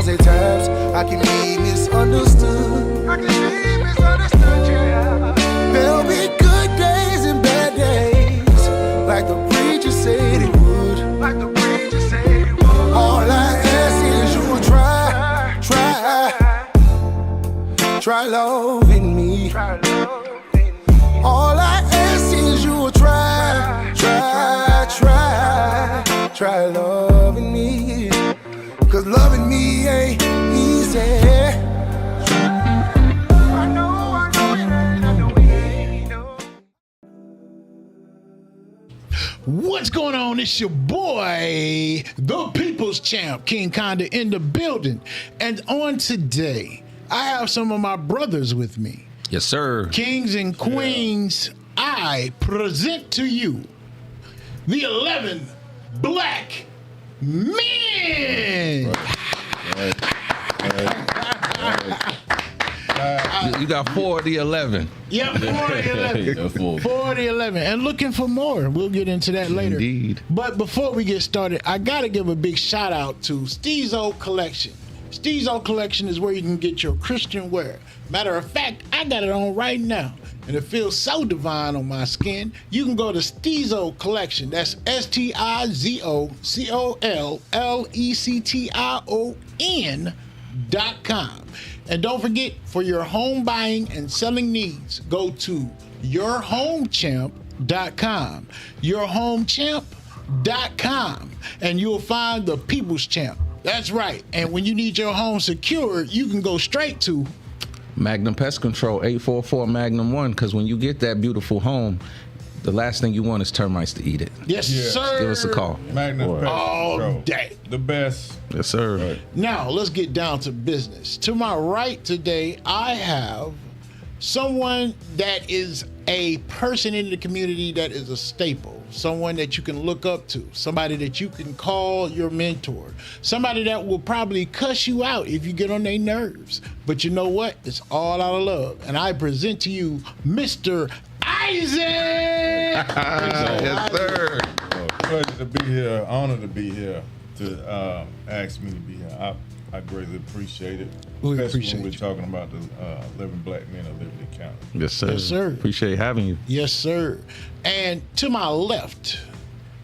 'cause at times I can be misunderstood. Yeah. There'll be good days and bad days, like the preacher said it would. All I ask is you will try loving me. All I ask is you will try loving me. 'Cause loving me ain't easy. I know it ain't. What's going on? It's your boy, the People's Champ, King Conda in the building. And on today, I have some of my brothers with me. Yes, sir. Kings and queens, I present to you the 11 black men. You got 4 of the 11. Yep, 4 of the 11. 4 of the 11. And looking for more. We'll get into that later. Indeed. But before we get started, I got to give a big shout out to Steezo Collection. Steezo Collection is where you can get your Christian wear. Matter of fact, I got it on right now, and it feels so divine on my skin. You can go to Steezo Collection. That's STIZOCOLLECTION.com. And don't forget, for your home buying and selling needs, go to yourhomechamp.com. Yourhomechamp.com, and you'll find the People's Champ. That's right. And when you need your home secured, you can go straight to Magnum Pest Control, 844 Magnum 1, because when you get that beautiful home, the last thing you want is termites to eat it. Yes, sir. Give us a call. Magnum Pest all Control. day. The best. Yes, sir. Right. Now, let's get down to business. To my right today, I have someone that is a person in the community that is a staple, someone that you can look up to, somebody that you can call your mentor, somebody that will probably cuss you out if you get on their nerves. But you know what? It's all out of love. And I present to you Mr. Isaac! Yes, sir. Pleasure to be here. Honor to be here. To ask me to be here. I greatly appreciate it. We Especially appreciate when we're you. talking about the 11 black men of Liberty County. Yes, sir. Yes, sir. Appreciate having you. Yes, sir. And to my left,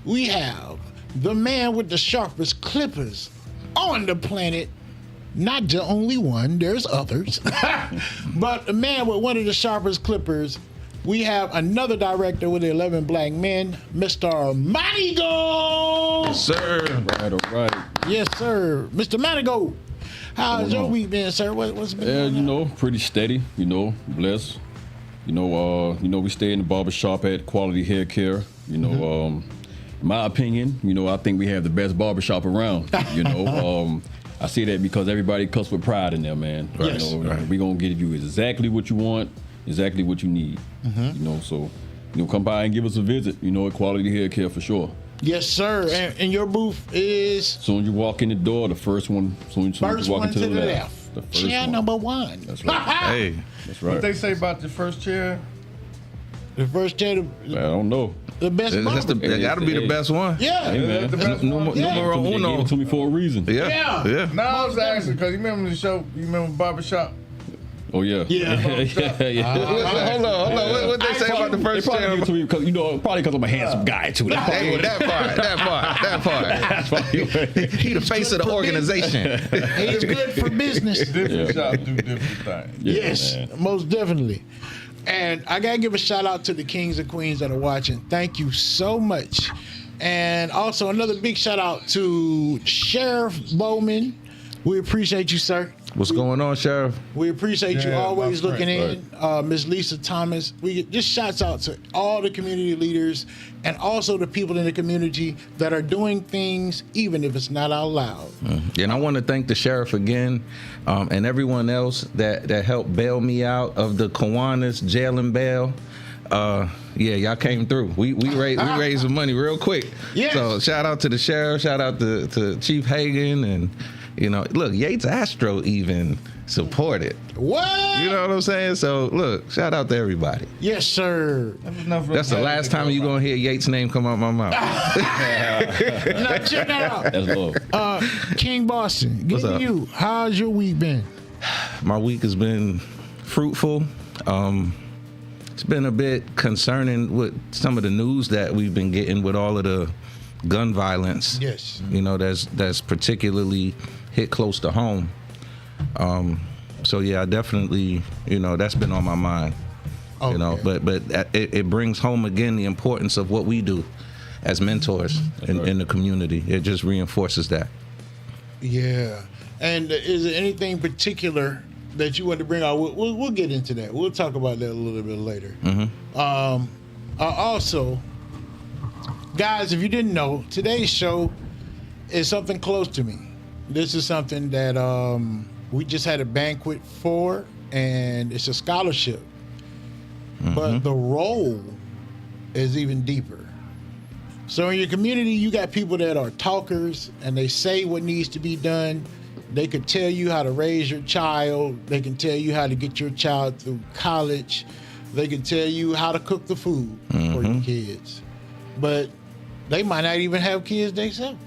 we have the man with the sharpest clippers on the planet. Not the only one, there's others. But the man with one of the sharpest clippers, we have another director with the 11 black men, Mr. Manigo. Yes, sir. All right. Yes, sir. Mr. Manigo. How's your week been, sir? What's been going on? Pretty steady, blessed. We stay in the barbershop at Quality Hair Care. In my opinion, I think we have the best barbershop around. I say that because everybody cuts with pride in there, man. Yes. We're going to give you exactly what you want, exactly what you need. So come by and give us a visit, at Quality Hair Care for sure. Yes, sir. And your booth is? Soon as you walk in the door, the first one, soon as First you walk one into to the the left. left. The first Chair one. number 1. That's right. Hey. That's What right. they say about the first chair? The first chair, I don't know. the best That's barber. that got to be the best one. Yeah. Hey, man. the best one. Yeah. Numero They gave uno. it to me for a reason. Yeah. Yeah. No, I was asking because you remember the show, you remember Barbershop? Oh, yeah. Yeah. Hold on. What they say about the They first probably chair? give it to me because, probably because I'm a handsome guy, too. That's probably Hey, what that part. That's probably what He the face of the organization. He's good for business. Different shops do different things. Yeah, Yes, man. most definitely. And I gotta give a shout out to the kings and queens that are watching. Thank you so much. And also another big shout out to Sheriff Bowman. We appreciate you, sir. What's going on, Sheriff? We appreciate you Yeah, always my looking friend, in. Miss Lisa Thomas. We get just shouts out to all the community leaders and also the people in the community that are doing things even if it's not out loud. And I want to thank the sheriff again, and everyone else that helped bail me out of the Kiwanis jail and bail. Y'all came through. We raised the money real quick. Yes. So shout out to the sheriff, shout out to Chief Hagan, You know, look, Yates Astro even supported. What? You know what I'm saying? So look, shout out to everybody. Yes, sir. That's the last time you gonna hear Yates' name come out my mouth. Now check that out. That's love. King Boston, What's get to up? you. How's your week been? My week has been fruitful. It's been a bit concerning with some of the news that we've been getting with all of the gun violence. Yes. You know, that's particularly hit close to home. So yeah, I definitely, you know, that's been on my mind. You know, Okay. but it brings home again the importance of what we do as mentors in the community. It just reinforces that. Yeah. And is there anything particular that you want to bring out? We'll get into that. We'll talk about that a little bit later. Also, guys, if you didn't know, today's show is something close to me. This is something that we just had a banquet for, and it's a scholarship. But the role is even deeper. So in your community, you got people that are talkers, and they say what needs to be done. They could tell you how to raise your child. They can tell you how to get your child through college. They can tell you how to cook the food for your kids. But they might not even have kids themselves.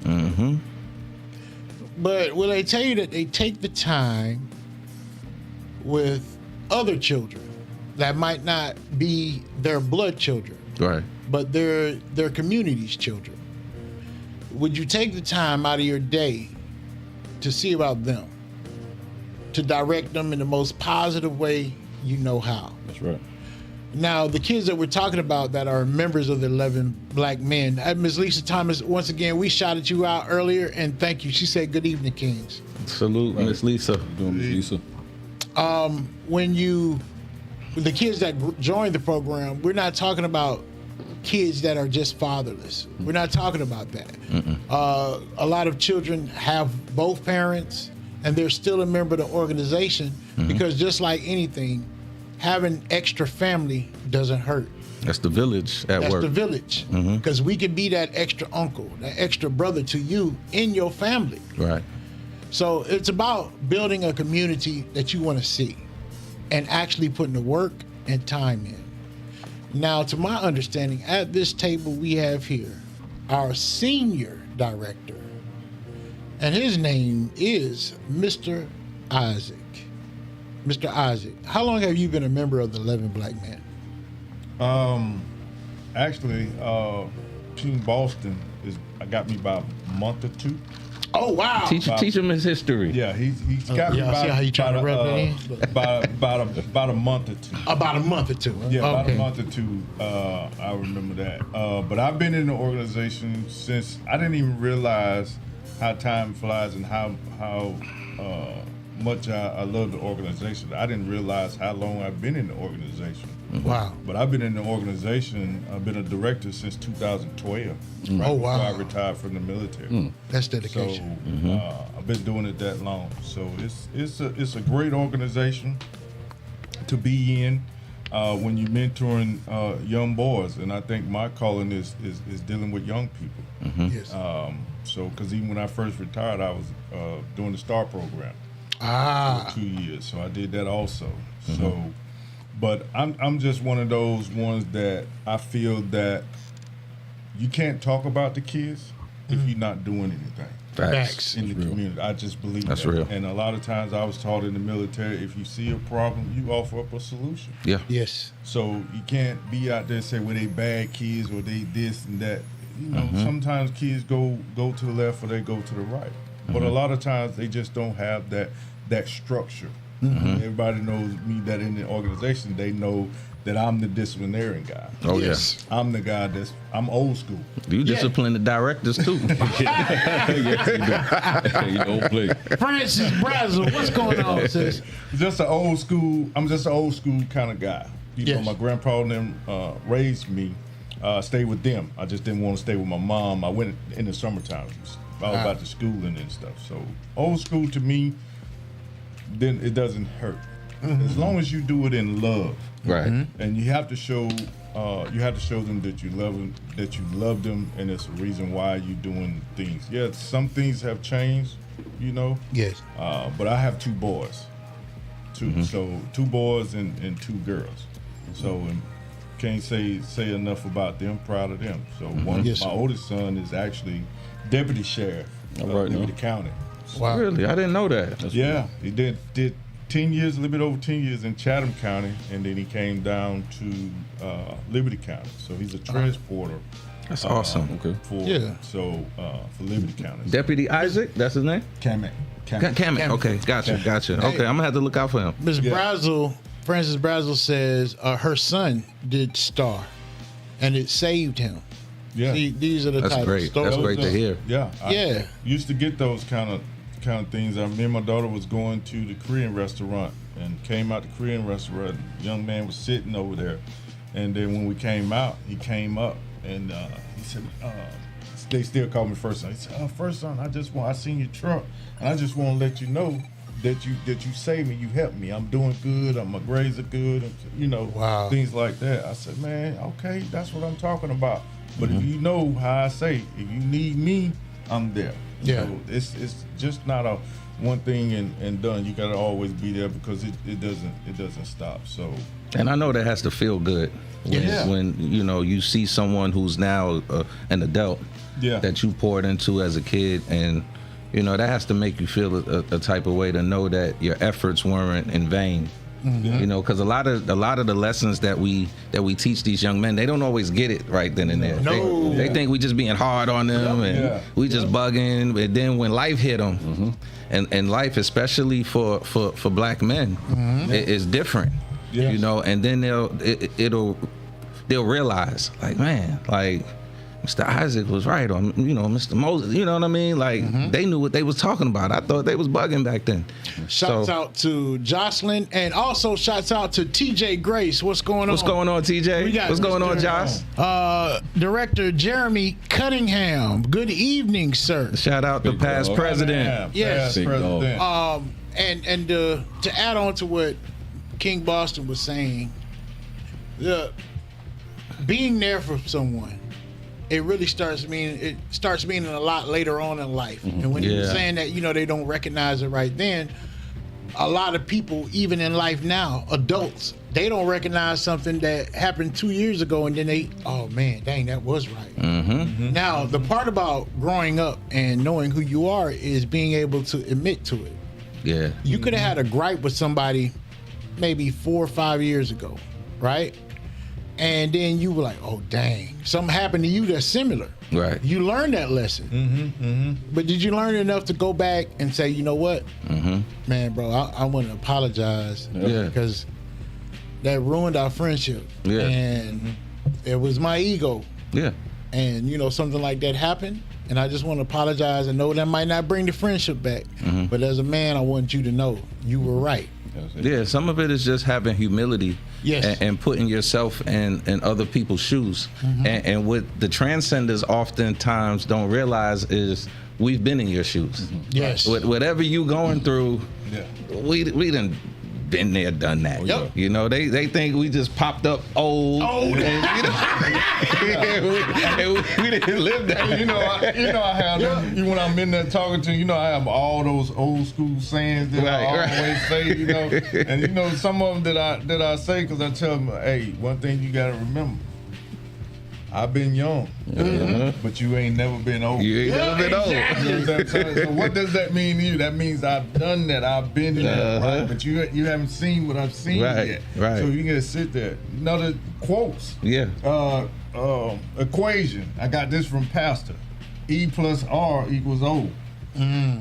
But will they tell you that they take the time with other children that might not be their blood children, Right. but they're their community's children? Would you take the time out of your day to see about them, to direct them in the most positive way you know how? That's right. Now, the kids that we're talking about that are members of the 11 Black Men, Ms. Lisa Thomas, once again, we shouted you out earlier, and thank you. She said, "Good evening, Kings." Salute, Miss Lisa. Doing Miss Lisa. When the kids that joined the program, we're not talking about kids that are just fatherless. We're not talking about that. A lot of children have both parents, and they're still a member of the organization because just like anything, having extra family doesn't hurt. That's the village at That's work. the village. Because we can be that extra uncle, that extra brother to you in your family. Right. So it's about building a community that you want to see and actually putting the work and time in. Now, to my understanding, at this table we have here our senior director, and his name is Mr. Isaac. Mr. Isaac, how long have you been a member of the 11 Black Men? Actually, Team Boston got me by a month or two. Oh, wow. Teach him his history. Yeah, he's got me yeah, I see how you trying to rub that in. about a month or two. About a month or two. Yeah, about a Okay. month or two. I remember that. But I've been in the organization since I didn't even realize how time flies and how much I love the organization. I didn't realize how long I've been in the organization. Wow. But I've been in the organization. I've been a director since 2012. Right Oh, before wow. I retired from the military. That's So dedication. I've been doing it that long. So it's a great organization to be in when you're mentoring young boys. And I think my calling is dealing with young people. Yes. So because even when I first retired, I was doing the STAR program Ah. for 2 years. So I did that also. So, but I'm just one of those ones that I feel that you can't talk about the kids if you're not doing anything Facts. in the community. I just believe That's that. real. And a lot of times I was taught in the military, if you see a problem, you offer up a solution. Yeah. Yes. So you can't be out there and say, well, they bad kids or they this and that. You know, sometimes kids go to the left or they go to the right. But a lot of times they just don't have that structure. Everybody knows me that in the organization, they know that I'm the disciplinarian guy. Oh Yes. I'm the guy I'm old school. yeah. You discipline the directors too. You don't play. Francis Brazel, what's going on, sis? I'm just an old school kind of guy. You know, Yes. my grandpa and them raised me, stayed with them. I just didn't want to stay with my mom. I went in the summertime. It was all about the schooling and stuff. So old school to me, then it doesn't hurt. As long as you do it in love. Right. And you have to show them that you love them, and it's a reason why you're doing things. Yeah, some things have changed, you know. Yes. But I have 2 boys, so 2 boys and 2 girls. So can't say enough about them. Proud of them. So Yes, my sir. oldest son is actually deputy sheriff of All right, Liberty now. County. Wow. Really, I didn't know that. Yeah, he did 10 years, a little bit over 10 years in Chatham County, and then he came down to Liberty County. So he's a transporter. That's awesome. Okay. For Liberty County. Deputy Isaac, that's his name. Kamek. Kamek. Okay, gotcha. Hey. Okay, I'm gonna have to look out for him. Ms. Brazel, Frances Brazel says her son did star, and it saved him. Yeah. See, these are the That's type great. of stories. That's great to hear. Yeah. Yeah. I used to get those kind of things. Me and my daughter was going to the Korean restaurant and came out the Korean restaurant. A young man was sitting over there, and then when we came out, he came up and he said, they still call me first son. He said, first son, I seen your truck, and I just want to let you know that you saved me, you helped me. I'm doing good. My grades are good, and, you know, Wow. things like that. I said, man, okay, that's what I'm talking about. But if you know how I say, if you need me, I'm there. Yeah. So it's just not a one thing and done. You got to always be there because it doesn't stop. So And I know that has to feel good when, Yeah. when you know you see someone who's now an adult Yeah. that you poured into as a kid, and you know that has to make you feel a type of way to know that your efforts weren't in vain. You know, because a lot of the lessons that we teach these young men, they don't always get it right then and there. No. They think we just being hard on them and Yeah. we just bugging. But then when life hit them, and life, especially for black men, is different. Yes. You know, and then they'll realize, like, man, like Mr. Isaac was right, or you know, Mr. Moses, you know what I mean? Like they knew what they was talking about. I thought they was bugging back then. Shouts So- out to Jocelyn, and also shouts out to TJ Grace. What's going on? What's going on, We TJ? got What's going on, Mr. Josh? Director Jeremy Cunningham. Good evening, sir. Shout out to Big past dog. president. Yes. Past Big dog. president. And to add on to what King Boston was saying, being there for someone, it really starts meaning a lot later on in life. And when he was Yeah. saying that, you know, they don't recognize it right then, a lot of people, even in life now, adults, they don't recognize something that happened 2 years ago, and then they, oh man, dang, that was right. Now, the part about growing up and knowing who you are is being able to admit to it. Yeah. You could have had a gripe with somebody maybe 4 or 5 years ago, right? And then you were like, oh, dang, something happened to you that's similar. Right. You learned that lesson. But did you learn enough to go back and say, you know what? Man, bro, I want to apologize. Yeah. Because that ruined our friendship. Yeah. And it was my ego. Yeah. And, you know, something like that happened. And I just want to apologize and know that might not bring the friendship back. But as a man, I want you to know you were right. Yeah, some of it is just having humility. Yes. And putting yourself in other people's shoes. And what the transcenders oftentimes don't realize is we've been in your shoes. Yes. Whatever you going through, Yeah. we done been there, done that. Yep. You know, they think we just popped up old. And, you know, and we didn't live that. You know, I have them, when I'm in there talking to you, I have all those old school sayings that I Right. always say, and some of them that I say because I tell them, hey, one thing you got to remember, I've been young, but you ain't never been old. You ain't never been old. You know what I'm saying? So what does that mean to you? That means I've done that. I've been there, right? But you haven't seen what I've seen Right, yet. right. So you gotta sit there. Another quotes. Yeah. Equation. I got this from Pastor. E plus R equals O.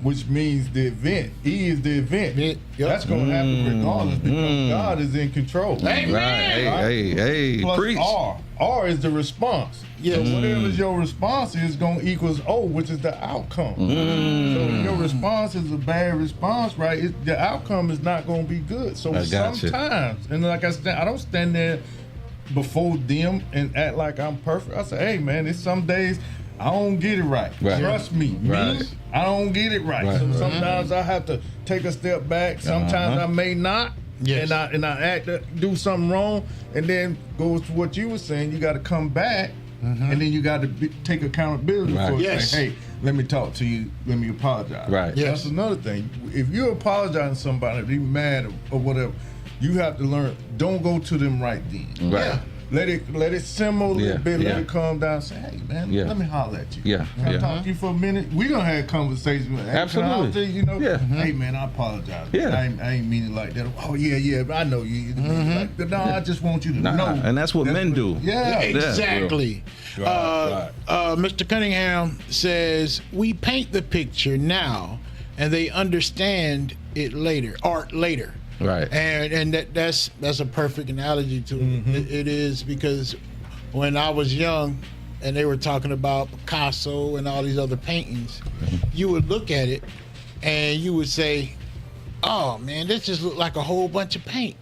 Which means the event. E is the event. Yep. That's going to happen regardless because God is in control. Amen. Right. Hey, Plus preach. R. R is the response. Yes. So whatever your response is going to equals O, which is the outcome. So if your response is a bad response, right, the outcome is not going to be good. So I got you. sometimes, and like I said, I don't stand there before them and act like I'm perfect. I say, hey man, it's some days I don't get it right. Right. Trust me. Right. Me, I don't get it right. Right. So sometimes I have to take a step back. Sometimes I may not. Yes. And I do something wrong, and then goes to what you were saying. You got to come back And then you got to take accountability Right. for it. Yes. Say, hey, let me talk to you. Let me apologize. Right. Yes. That's another thing. If you're apologizing to somebody, if they're mad or whatever, you have to learn. Don't go to them right then. Right. Yeah. Let it simmer a little Yeah, bit. Let yeah. it calm down. Say, hey man, Yeah. let me holler at you. Yeah, Can I yeah. talk to you for a minute? We done had conversations. Hey, can I Absolutely. holler at you, you know. Yeah. Hey man, I apologize. Yeah. I ain't mean it like that. Oh yeah, but I know you. Like, no, I just want you to know. And that's what men do. Yeah. Exactly. Right. Mr. Cunningham says we paint the picture now, and they understand it later. Art later. Right. And that's a perfect analogy to it. It is, because when I was young and they were talking about Picasso and all these other paintings, you would look at it and you would say, oh man, this just looked like a whole bunch of paint.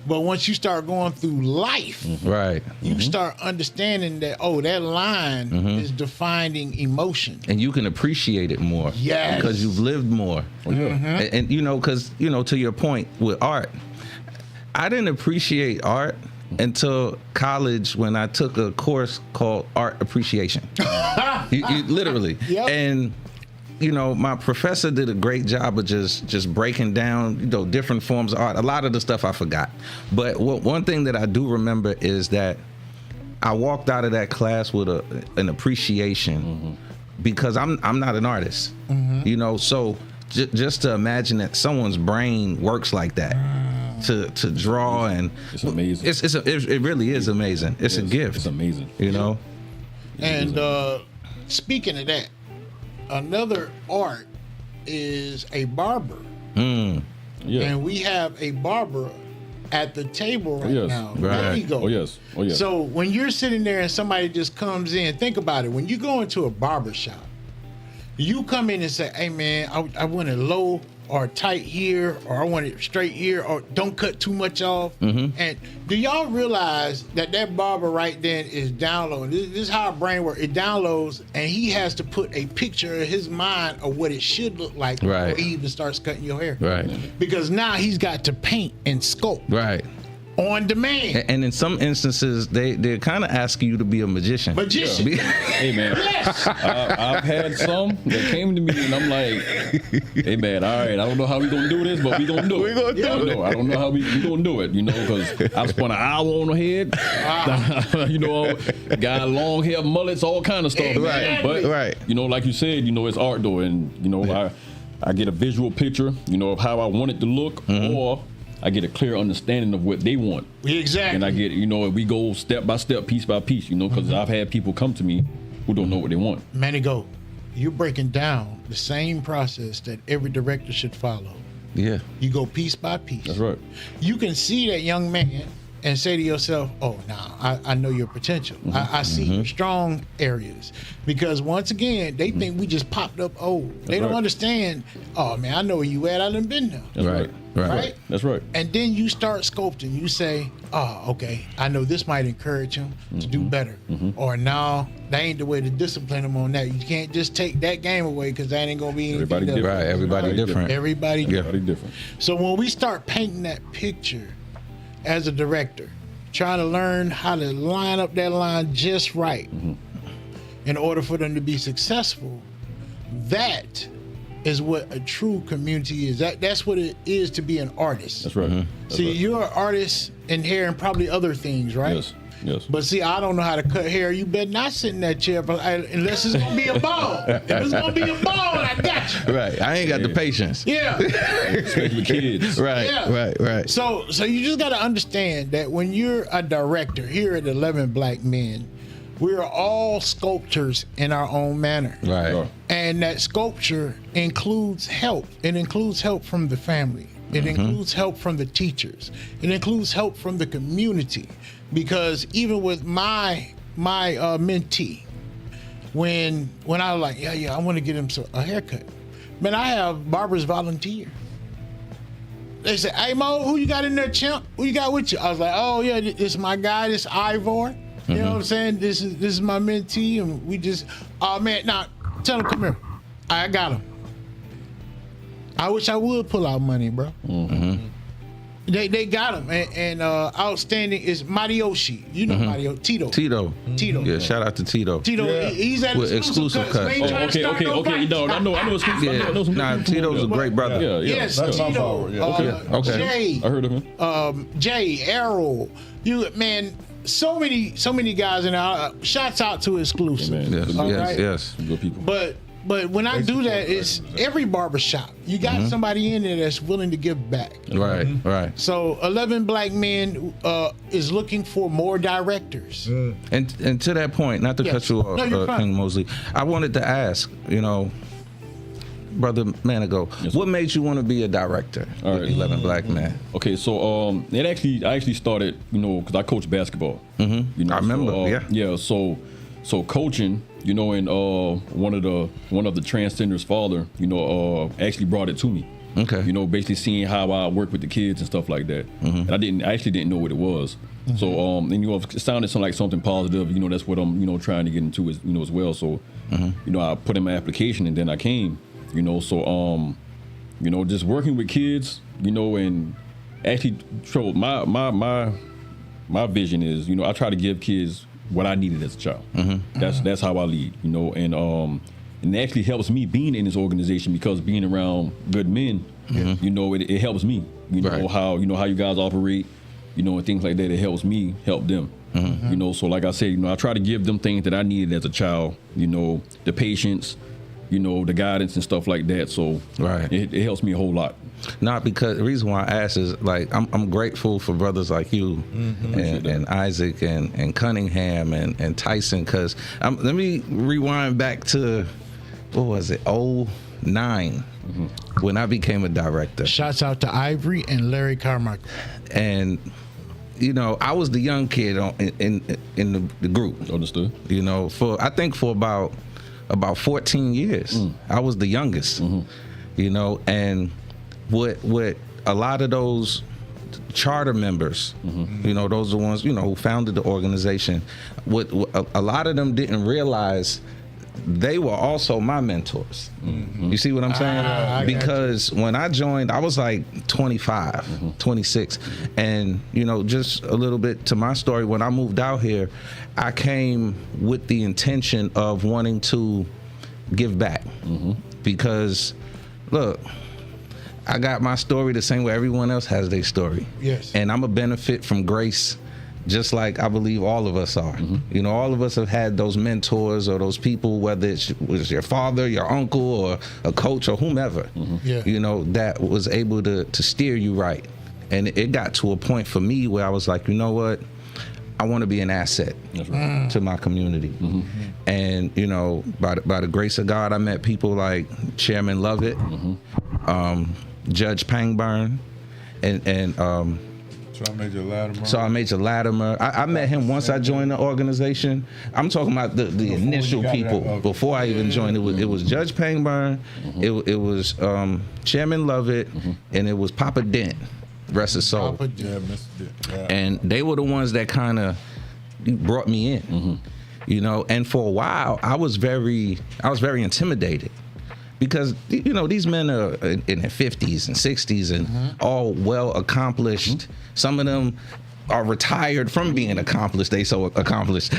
But once you start going through life, Right. you start understanding that, oh, that line is defining emotion. And you can appreciate it more. Yes. Because you've lived more. And you know, because, you know, to your point with art, I didn't appreciate art until college when I took a course called Art Appreciation. you literally. Yep. And you know, my professor did a great job of just breaking down, you know, different forms of art. A lot of the stuff I forgot. But one thing that I do remember is that I walked out of that class with an appreciation because I'm not an artist. You know, so just to imagine that someone's brain works like that. To draw, and It's amazing. It really is amazing. It's a gift. It's amazing. You know. And speaking of that, another art is a barber. Yeah. And we have a barber at the table right yes. now. Right. There you go. Oh yes. Oh yes. So when you're sitting there and somebody just comes in, think about it. When you go into a barber shop, you come in and say, hey man, I want it low or tight here, or I want it straight here, or don't cut too much off. And do y'all realize that barber right then is downloading? This is how our brain works. It downloads, and he has to put a picture in his mind of what it should look like Right. before he even starts cutting your hair. Right. Because now he's got to paint and sculpt Right. on demand. And in some instances, they kind of ask you to be a magician. Magician. Hey man, Yes. I've had some that came to me and I'm like, hey man, all right, I don't know how we gonna do this, but we gonna do it. We gonna do it. I don't know how we gonna do it, you know, because I spent an hour on the head. You know, got long hair, mullets, all kind of stuff. man. But Right. you know, like you said, you know, it's art though, and you know, I get a visual picture, you know, of how I want it to look, or I get a clear understanding of what they want. Exactly. And I get, you know, we go step by step, piece by piece, you know, because I've had people come to me who don't know what they want. Manigo, you're breaking down the same process that every director should follow. Yeah. You go piece by piece. That's right. You can see that young man and say to yourself, oh, nah, I know your potential. I see your strong areas. Because once again, they think we just popped up old. They don't right. understand, oh, man, I know where you at. I done been there. That's Right. Right? That's right. And then you start sculpting. You say, oh, okay, I know this might encourage him to do better. Or no, that ain't the way to discipline him on that. You can't just take that game away because that ain't going to be anything. Everybody different. different. Right. Everybody different. Everybody Yeah. different. Everybody different. So when we start painting that picture as a director, trying to learn how to line up that line just right in order for them to be successful, that is what a true community is. That's what it is to be an artist. That's right. That's See, right. you're an artist in hair and probably other things, right? Yes. Yes. But see, I don't know how to cut hair. You better not sit in that chair unless it's gonna be a ball. If it's gonna be a ball, I got you. Right. I ain't got the patience. Yeah. Especially with kids. Right. Yeah. Right. So you just got to understand that when you're a director here at 11 Black Men, we're all sculptors in our own manner. Right. Sure. And that sculpture includes help. It includes help from the family. It includes help from the teachers. It includes help from the community. Because even with my mentee, when I was like, yeah, I want to get him a haircut. Man, I have barbers volunteer. They say, hey Mo, who you got in there, champ? Who you got with you? I was like, oh yeah, this is my guy, this Ivor. You know what I'm saying? This is my mentee, and we just, oh man, now tell him, come here. I got him. I wish I would pull out money, bro. They got him, and outstanding is Marioshi. You know Mario Tito. Tito. Tito. Yeah, shout out to Tito. Tito. Yeah. He's at With exclusive cuts. So Okay. You know, I know it's Yeah. Nah, Tito's a great brother. Yeah. Yes, That's my Tito. power, yeah. Okay. Jay. I heard of him. Jay, Errol, so many guys in there. Shouts out to exclusive. Yeah, man. Yes, All yes. Good people. But when I do that, it's every barbershop. You got somebody in there that's willing to give back. Right, right. So 11 Black Men is looking for more directors. And to that point, not to Yes. cut you off, No, you're fine. King Mosley, I wanted to ask, Brother Manigo, what made you want to be a director? All with right. 11 Black Men. Okay, so I actually started, because I coach basketball. I remember, Yeah, so coaching, and one of the transgenders' father, actually brought it to me. Okay. Basically seeing how I work with the kids and stuff like that. And I actually didn't know what it was. So and it sounded like something positive. That's what I'm trying to get into as well. So I put in my application and then I came. So just working with kids, and actually my vision is, I try to give kids what I needed as a child. That's how I lead, and it actually helps me being in this organization because being around good men, it helps me. Right. How you guys operate, and things like that. It helps me help them. So like I said, I try to give them things that I needed as a child. The patience, the guidance and stuff like that. So Right. it helps me a whole lot. Not because the reason why I ask is I'm grateful for brothers like you and Isaac and Cunningham and Tyson, because let me rewind back to what was it, 09 when I became a director. Shouts out to Ivory and Larry Carmichael. And I was the young kid in the group. Understood? For about 14 years. I was the youngest. And what a lot of those charter members, those are the ones who founded the organization. What a lot of them didn't realize, they were also my mentors. You see what I'm saying? Because when I joined, I was like 25, 26. And, just a little bit to my story, when I moved out here, I came with the intention of wanting to give back. Because, look, I got my story the same way everyone else has their story. Yes. And I'm a benefit from grace, just like I believe all of us are. All of us have had those mentors or those people, whether it was your father, your uncle, or a coach or whomever, that was able to steer you right. And it got to a point for me where I was like, you know what? I want to be an asset to my community. And, by the grace of God, I met people like Chairman Lovett, Judge Pangburn, and Sergeant Major Latimer. I met him once I joined the organization. I'm talking about the initial people before I even joined. It was Judge Pangburn, it was Chairman Lovett, and it was Papa Dent, rest his soul. Papa Dent. Yeah, Mr. Dick. Yeah. And they were the ones that kind of brought me in, And for a while, I was very intimidated. Because, these men are in their 50s and 60s and all well accomplished. Some of them are retired from being accomplished. They so accomplished,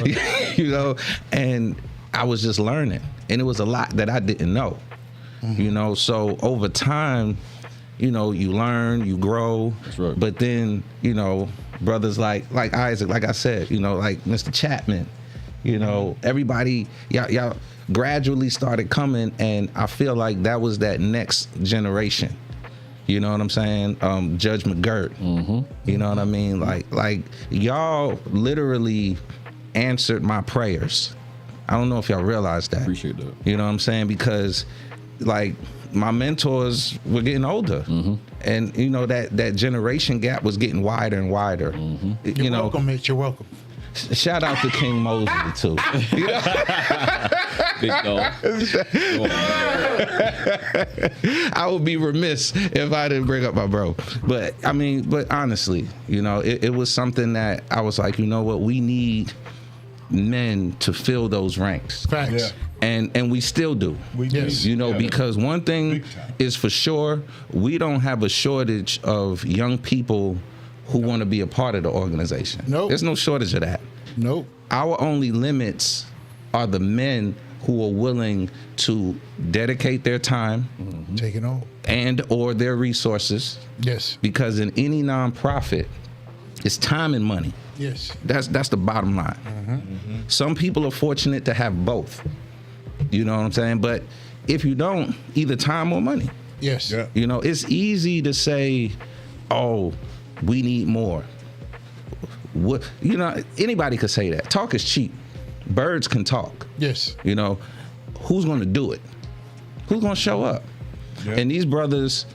and I was just learning. And it was a lot that I didn't know, So over time, you learn, you grow. That's right. But then, brothers like Isaac, like I said, like Mr. Chapman, everybody, y'all gradually started coming, and I feel like that was that next generation. You know what I'm saying? Judge McGirt. You know what I mean? Like y'all literally answered my prayers. I don't know if y'all realize that. Appreciate that. You know what I'm saying? Because like my mentors were getting older, and that generation gap was getting wider and wider. You're welcome, Mitch. You're welcome. Shout out to King Mosley too. Big dog. I would be remiss if I didn't bring up my bro. But honestly, it was something that I was like, you know what, we need men to fill those ranks. Facts. Yeah. and we still do. Yes. You know, Yeah. because one thing Big time. is for sure, we don't have a shortage of young people who want to be a part of the organization. Nope. There's no shortage of that. Nope. Our only limits are the men who are willing to dedicate their time Take it on. and or their resources, Yes. because in any nonprofit, it's time and money. Yes. That's the bottom line. Some people are fortunate to have both. You know what I'm saying? But if you don't, either time or money. Yes. Yeah. You know, it's easy to say, "Oh, we need more." What, you know, anybody could say that. Talk is cheap. Birds can talk. Yes. You know, who's going to do it? Who's going to show up? Yeah. And these brothers,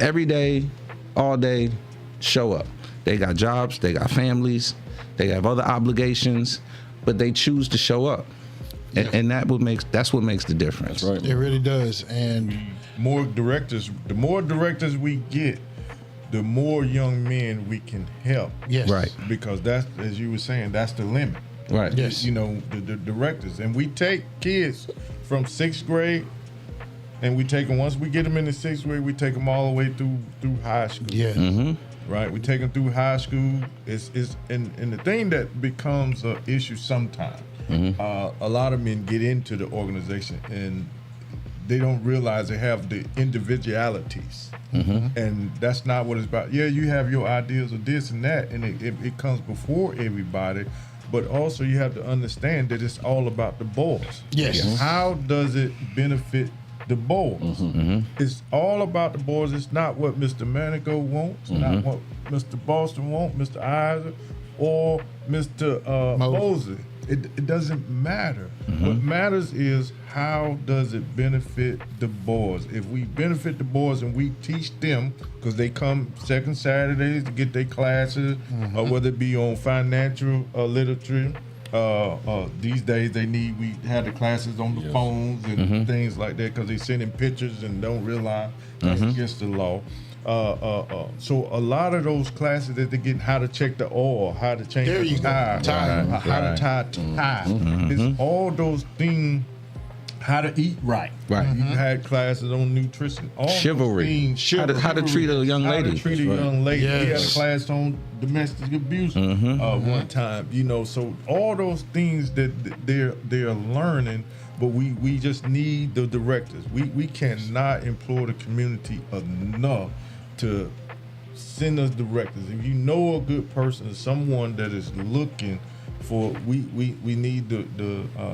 every day, all day, show up. They got jobs, they got families, they have other obligations, but they choose to show up. And that's what makes the difference. That's right. It really does. And The more directors we get, the more young men we can help. yes. Right. Because that's, as you were saying, that's the limit. Right. Yes. You know, the directors. And we take kids from 6th grade, and we take them, once we get them in the 6th grade, we take them all the way through high school. Yeah. Right? We take them through high school. And the thing that becomes an issue sometimes, a lot of men get into the organization and they don't realize they have the individualities. And that's not what it's about. Yeah, you have your ideas of this and that, and it comes before everybody. But also you have to understand that it's all about the boys. Yes. Mhm. How does it benefit the boys? It's all about the boys. It's not what Mr. Manico wants, not what Mr. Boston wants, Mr. Isaac, or Mr. Moses. It doesn't matter. What matters is how does it benefit the boys. If we benefit the boys and we teach them, because they come second Saturdays to get their classes, or whether it be on financial literature. These days we have the classes on the phones and things like that, because they sending pictures and don't realize that's against the law. So a lot of those classes that they get, how to check the oil, how to change There the you go. tire, Time. how to tie a tie. It's all those things. How to eat right. Right. You had classes on nutrition. All those Chivalry. things. How to treat a young How lady. to treat a young lady. We had a Yes. class on domestic abuse one time. You know, so all those things that they're learning, but we just need the directors. We cannot implore the community enough to send us directors. If you know a good person, someone that is looking for, we need the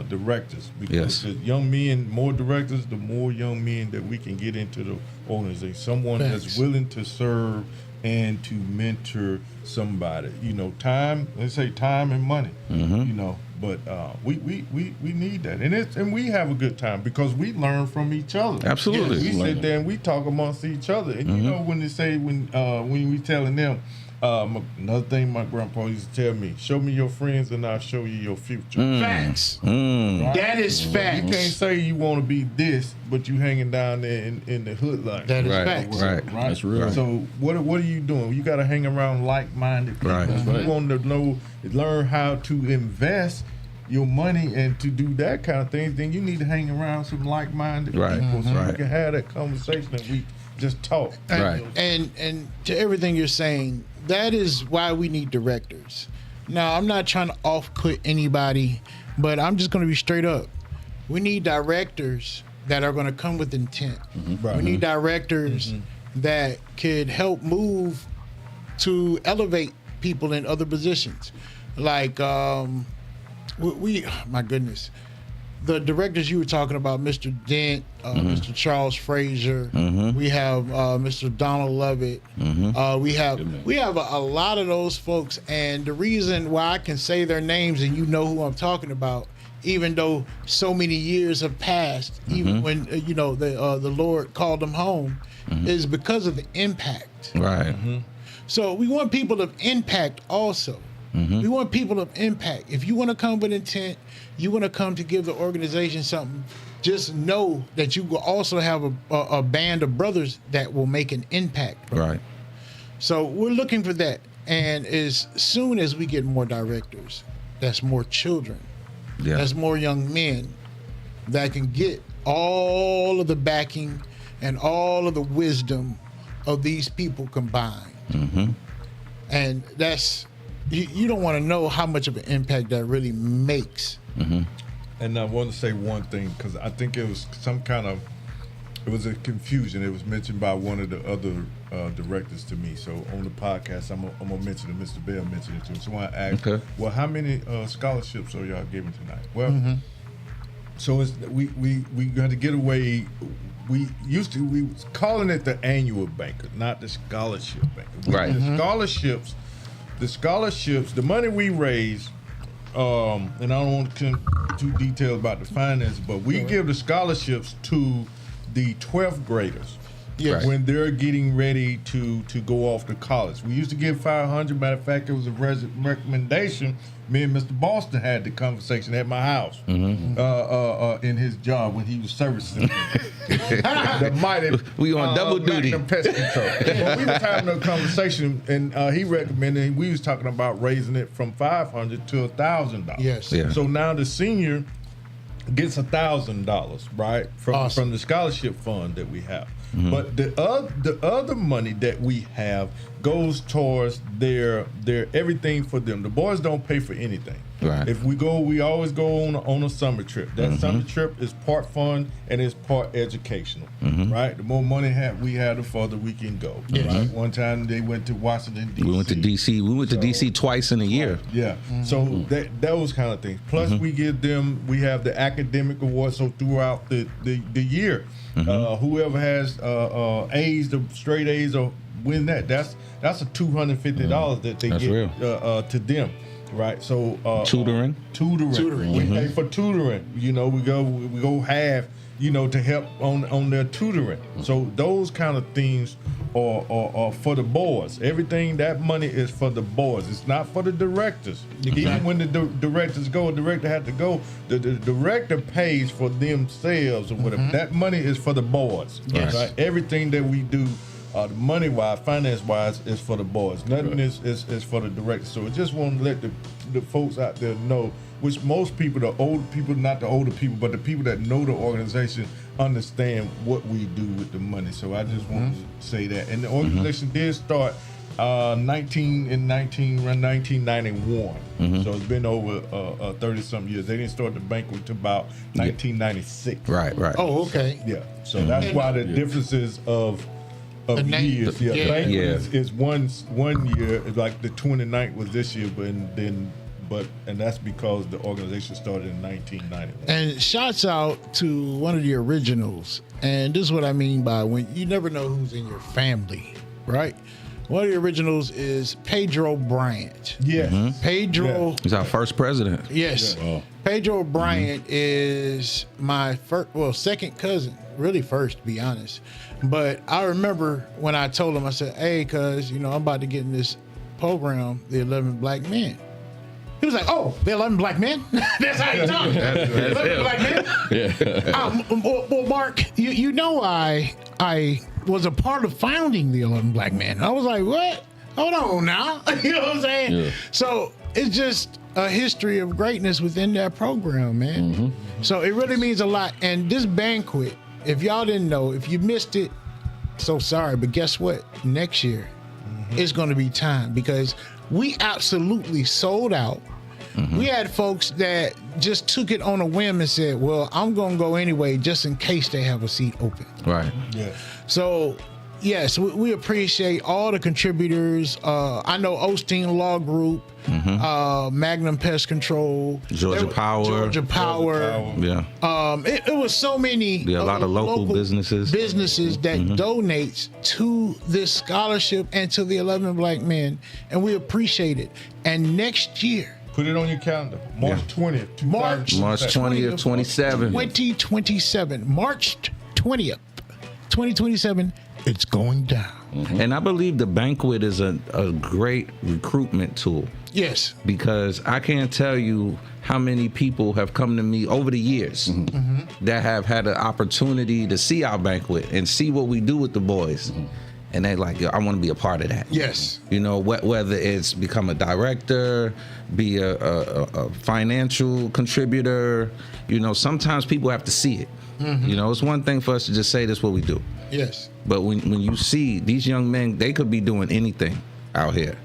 directors, because Yes. the young men, more directors, the more young men that we can get into the organization. Someone Thanks. that's willing to serve and to mentor somebody. You know, time. Let's say time and money. You know, but we need that, and we have a good time because we learn from each other. Absolutely. We sit there and we talk amongst each other, and you know when they say when we telling them. Another thing my grandpa used to tell me: show me your friends, and I'll show you your future. Facts. Right? That is facts. You can't say you want to be this, but you hanging down there in the hood like That is Right, facts. right. That's real. So what are you doing? You got to hang around like-minded people. Right. That's You right. want to learn how to invest your money and to do that kind of things. Then you need to hang around some like-minded Right. people so Right. you can have that conversation and we just talk. Right. And to everything you're saying, that is why we need directors. Now, I'm not trying to off-put anybody, but I'm just going to be straight up. We need directors that are going to come with intent. Right. We need directors that could help move to elevate people in other positions. Like, my goodness. The directors you were talking about, Mr. Dent, Mr. Charles Frazier, we have Mr. Donald Lovett. We have a lot of those folks, and the reason why I can say their names and you know who I'm talking about, even though so many years have passed, even when the Lord called them home, is because of the impact. Right. So we want people of impact also. We want people of impact. If you want to come with intent, you want to come to give the organization something, just know that you will also have a band of brothers that will make an impact. Right. So we're looking for that. And as soon as we get more directors, that's more children, Yeah. that's more young men, that can get all of the backing and all of the wisdom of these people combined. And that's, you don't want to know how much of an impact that really makes. And I want to say one thing, because I think it was it was a confusion. It was mentioned by one of the other directors to me. So on the podcast, I'm gonna mention it. Mr. Bell mentioned it to me. So I want to ask, well, how many scholarships are y'all giving tonight? Well, so it's, we got to get away. We was calling it the annual banquet, not the scholarship banquet. Right. The scholarships, the money we raise. And I don't want to get too detailed about the finances, but we give the scholarships to the 12th graders when they're getting ready to go off to college. We used to give 500. Matter of fact, it was a recommendation. Me and Mr. Boston had the conversation at my house in his job when he was servicing the mighty. We on double duty. Pest control. Well, we was having a conversation, and he recommended. We was talking about raising it from $500 to $1,000. Yes. Yeah. So now the senior gets $1,000, right, from the scholarship fund that we have. But the other money that we have goes towards their everything for them. The boys don't pay for anything. Right. If we go, we always go on a summer trip. That summer trip is part fun and it's part educational. Right. The more money we have, the further we can go. Right. One time they went to Washington D.C. We went to D.C. We went to D.C. twice in a year. Yeah. So those kind of things. Plus, we give them. We have the academic awards. So throughout the year, whoever has A's, the straight A's, or win that. That's a $250 that they get to them. Right. So Tutoring. We pay for tutoring. You know, we go half. You know, to help on their tutoring. So those kind of things are for the boys. Everything, that money is for the boys. It's not for the directors. Even when the directors go, the director had to go. The director pays for themselves or whatever. That money is for the boys. Yes. Right? Everything that we do, money wise, finance wise, is for the boys. Nothing is for the director. So I just want to let the folks out there know. Which most people, the old people, not the older people, but the people that know the organization understand what we do with the money. So I just want to say that. And the organization did start around 1991. So it's been over 30-something years. They didn't start the banquet until about 1996. Right. Oh, okay. Yeah. So that's why the differences of years. Banquet is one year. It's like the 29th was this year, and that's because the organization started in 1991. And shouts out to one of the originals. And this is what I mean by when you never know who's in your family, right? One of the originals is Pedro Bryant. Yes. Pedro. He's our first president. Yes. Yeah. Pedro Bryant is my second cousin. Really first, to be honest. But I remember when I told him, I said, hey, cuz, I'm about to get in this program, the 11 Black Men. He was like, oh, the 11 Black Men? That's how you talk. 11 Black Men? Yeah. Well, Mark, you know I was a part of founding the 11 Black Men. And I was like, what? Hold on now. You know what I'm saying? Yeah. So it's just a history of greatness within that program, man. So it really means a lot. And this banquet, if y'all didn't know, if you missed it, so sorry. But guess what? Next year, it's going to be time because we absolutely sold out. We had folks that just took it on a whim and said, well, I'm going to go anyway, just in case they have a seat open. Right. Yeah. So, yes, we appreciate all the contributors. I know Osteen Law Group, Magnum Pest Control, Georgia Power. Yeah. It was so many. A lot of local businesses that donates to this scholarship and to the 11 Black Men, and we appreciate it. And next year, put it on your calendar. March 20th. March 20th, 27. 2027. March 20th, 2027. It's going down. And I believe the banquet is a great recruitment tool. Yes. Because I can't tell you how many people have come to me over the years that have had an opportunity to see our banquet and see what we do with the boys. and they like, yo, I want to be a part of that. Yes. You know, whether it's become a director, be a financial contributor, you know, sometimes people have to see it. You know, it's one thing for us to just say this is what we do. Yes. But when you see these young men, they could be doing anything out here,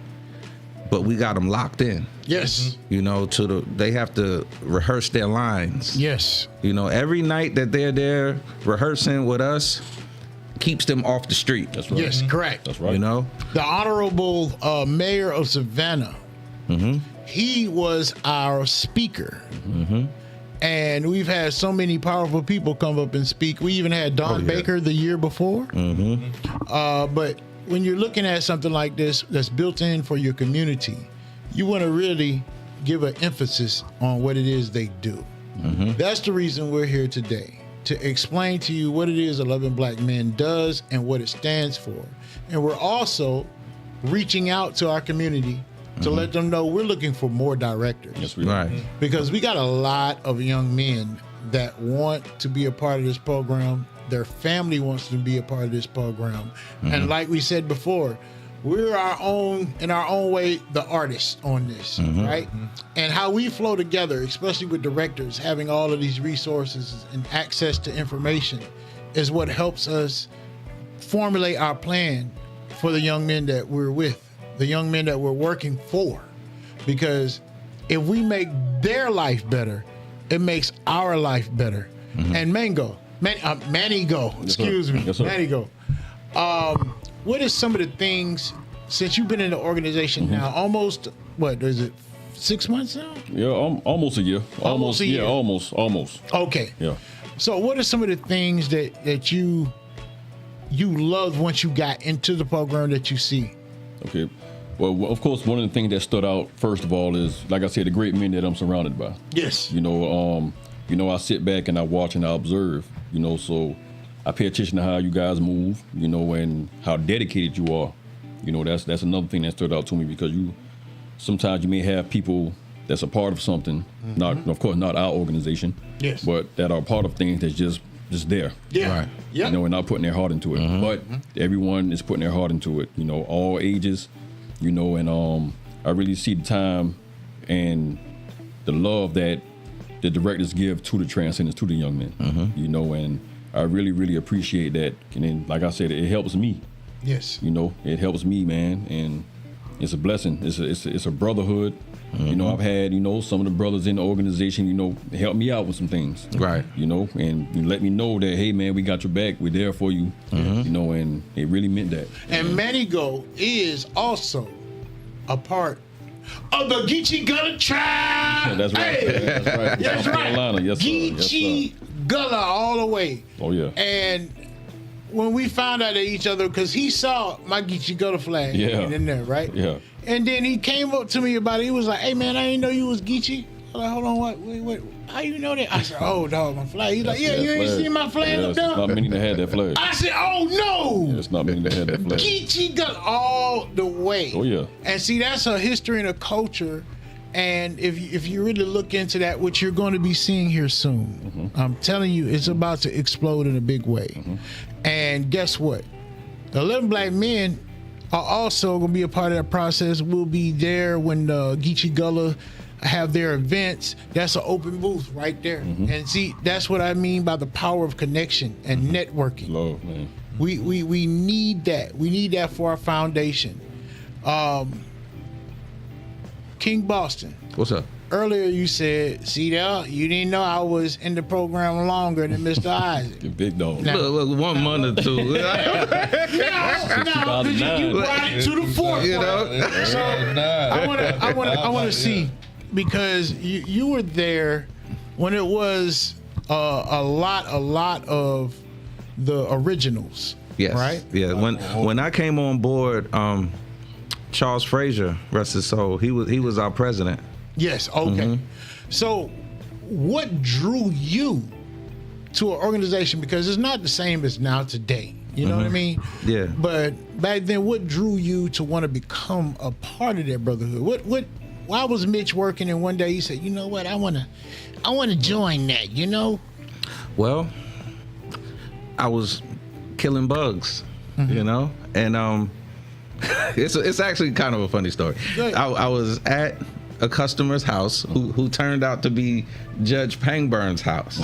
but we got them locked in. Yes. You know, they have to rehearse their lines. Yes. You know, every night that they're there rehearsing with us keeps them off the street. That's right. Yes, correct. That's right. You know, The Honorable Mayor of Savannah, he was our speaker. And we've had so many powerful people come up and speak. We even had Don Baker the year before. But when you're looking at something like this that's built in for your community, you want to really give an emphasis on what it is they do. That's the reason we're here today, to explain to you what it is 11 Black Men does and what it stands for. And we're also reaching out to our community to let them know we're looking for more directors. Yes, we right? Because we got a lot of young men that want to be a part of this program. Their family wants to be a part of this program. And like we said before, we're in our own way, the artists on this, right? And how we flow together, especially with directors, having all of these resources and access to information is what helps us formulate our plan for the young men that we're with, the young men that we're working for. Because if we make their life better, it makes our life better. And Manigo, excuse me, Yes, sir. Manigo. What is some of the things, since you've been in the organization now, almost, what is it, 6 months now? Yeah, almost a year. Almost a year. Yeah, almost. Okay. Yeah. So what are some of the things that you loved once you got into the program that you see? Okay. Well, of course, one of the things that stood out first of all is, like I said, the great men that I'm surrounded by. Yes. You know, I sit back and I watch and I observe. You know, so I pay attention to how you guys move. You know, and how dedicated you are. You know, that's another thing that stood out to me, because sometimes you may have people that's a part of something, not, of course, not our organization, Yes. but that are part of things that's just there. Yeah. Right. Yeah. You know, and not putting their heart into it. But everyone is putting their heart into it. You know, all ages. You know, and I really see the time and the love that the directors give to the transcendents, to the young men. You know, and I really, really appreciate that. And then, like I said, it helps me. Yes. You know, it helps me, man, and it's a blessing. It's a brotherhood. You know, I've had, you know, some of the brothers in the organization, you know, help me out with some things. Right. You know, and you let me know that, hey, man, we got your back. We're there for you. You know, and it really meant that. And Manigo is also a part of the Geechee Gullah tribe. That's right. Hey. That's right. That's South right. Carolina. Yes, sir. Yes, Geechee sir. Gullah all the way. Oh, yeah. And when we found out at each other, because he saw my Geechee Gullah flag in there, right? Yeah. And then he came up to me about it. He was like, "Hey, man, I didn't know you was Geechee." I was like, "Hold on, what? Wait, how you know that?" I said, "Oh, dog, my flag." He's like, "Yeah, you ain't seen my flag up It's there?" not many that had that flag. I said, "Oh, no." It's not many that had that flag. Geechee Gullah all the way. Oh, yeah. And see, that's a history and a culture. And if you really look into that, what you're going to be seeing here soon, I'm telling you, it's about to explode in a big way. And guess what? The 11 Black Men are also going to be a part of that process. We'll be there when the Geechee Gullah have their events. That's an open booth right there. And see, that's what I mean by the power of connection and networking. Love, man. We need that. We need that for our foundation. King Boston. What's up? Earlier you said, see there, you didn't know I was in the program longer than Mr. Isaac. The big dog. Now- Look, 1 month or two. No, because you brought it to the forefront. You know? So I want to see, because you were there when it was a lot of the originals. Yes. Right. Yeah. When I came on board, Charles Frazier, rest his soul, he was our president. Yes. Okay. So, what drew you to an organization? Because it's not the same as now today. You know what I mean? Yeah. But back then, what drew you to want to become a part of that brotherhood? Why was Mitch working and one day he said, "You know what? I want to join that." You know? Well, I was killing bugs, you know, And it's actually kind of a funny story. I was at a customer's house who turned out to be Judge Pangburn's house.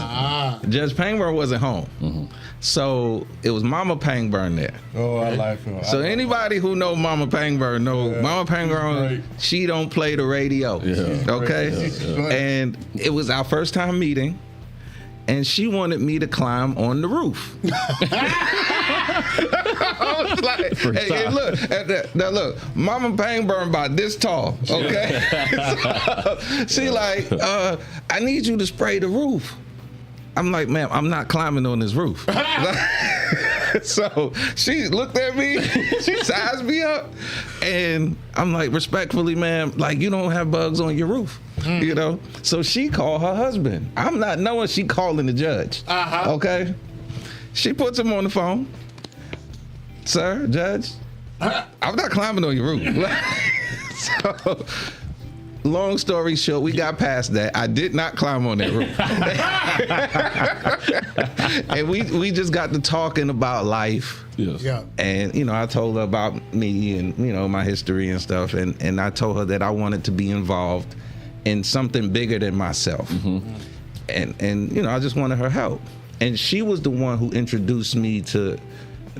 Judge Pangburn wasn't home. So it was Mama Pangburn there. Oh, I like her. So anybody who know Mama Pangburn know Mama Pangburn, right. she don't play the radio. Okay? And it was our first time meeting, and she wanted me to climb on the roof. I was like, hey, look, now look, Mama Pangburn about this tall, okay? So, she like, I need you to spray the roof. I'm like, ma'am, I'm not climbing on this roof. So she looked at me, she sized me up, and I'm like, respectfully, ma'am, like, you don't have bugs on your roof, you know? So she called her husband. I'm not knowing she calling the judge, okay? She puts him on the phone. Sir, Judge, I'm not climbing on your roof. So, long story short, we got past that. I did not climb on that roof. And we just got to talking about life. Yes. Yeah. And, you know, I told her about me and, you know, my history and stuff. And I told her that I wanted to be involved in something bigger than myself. And you know, I just wanted her help. And she was the one who introduced me to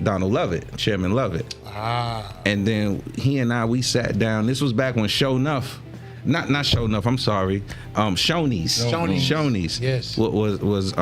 Donald Lovett, Chairman Lovett. And then he and I, we sat down. This was back when not Show Enough, I'm sorry. Shoney's. Yes. Was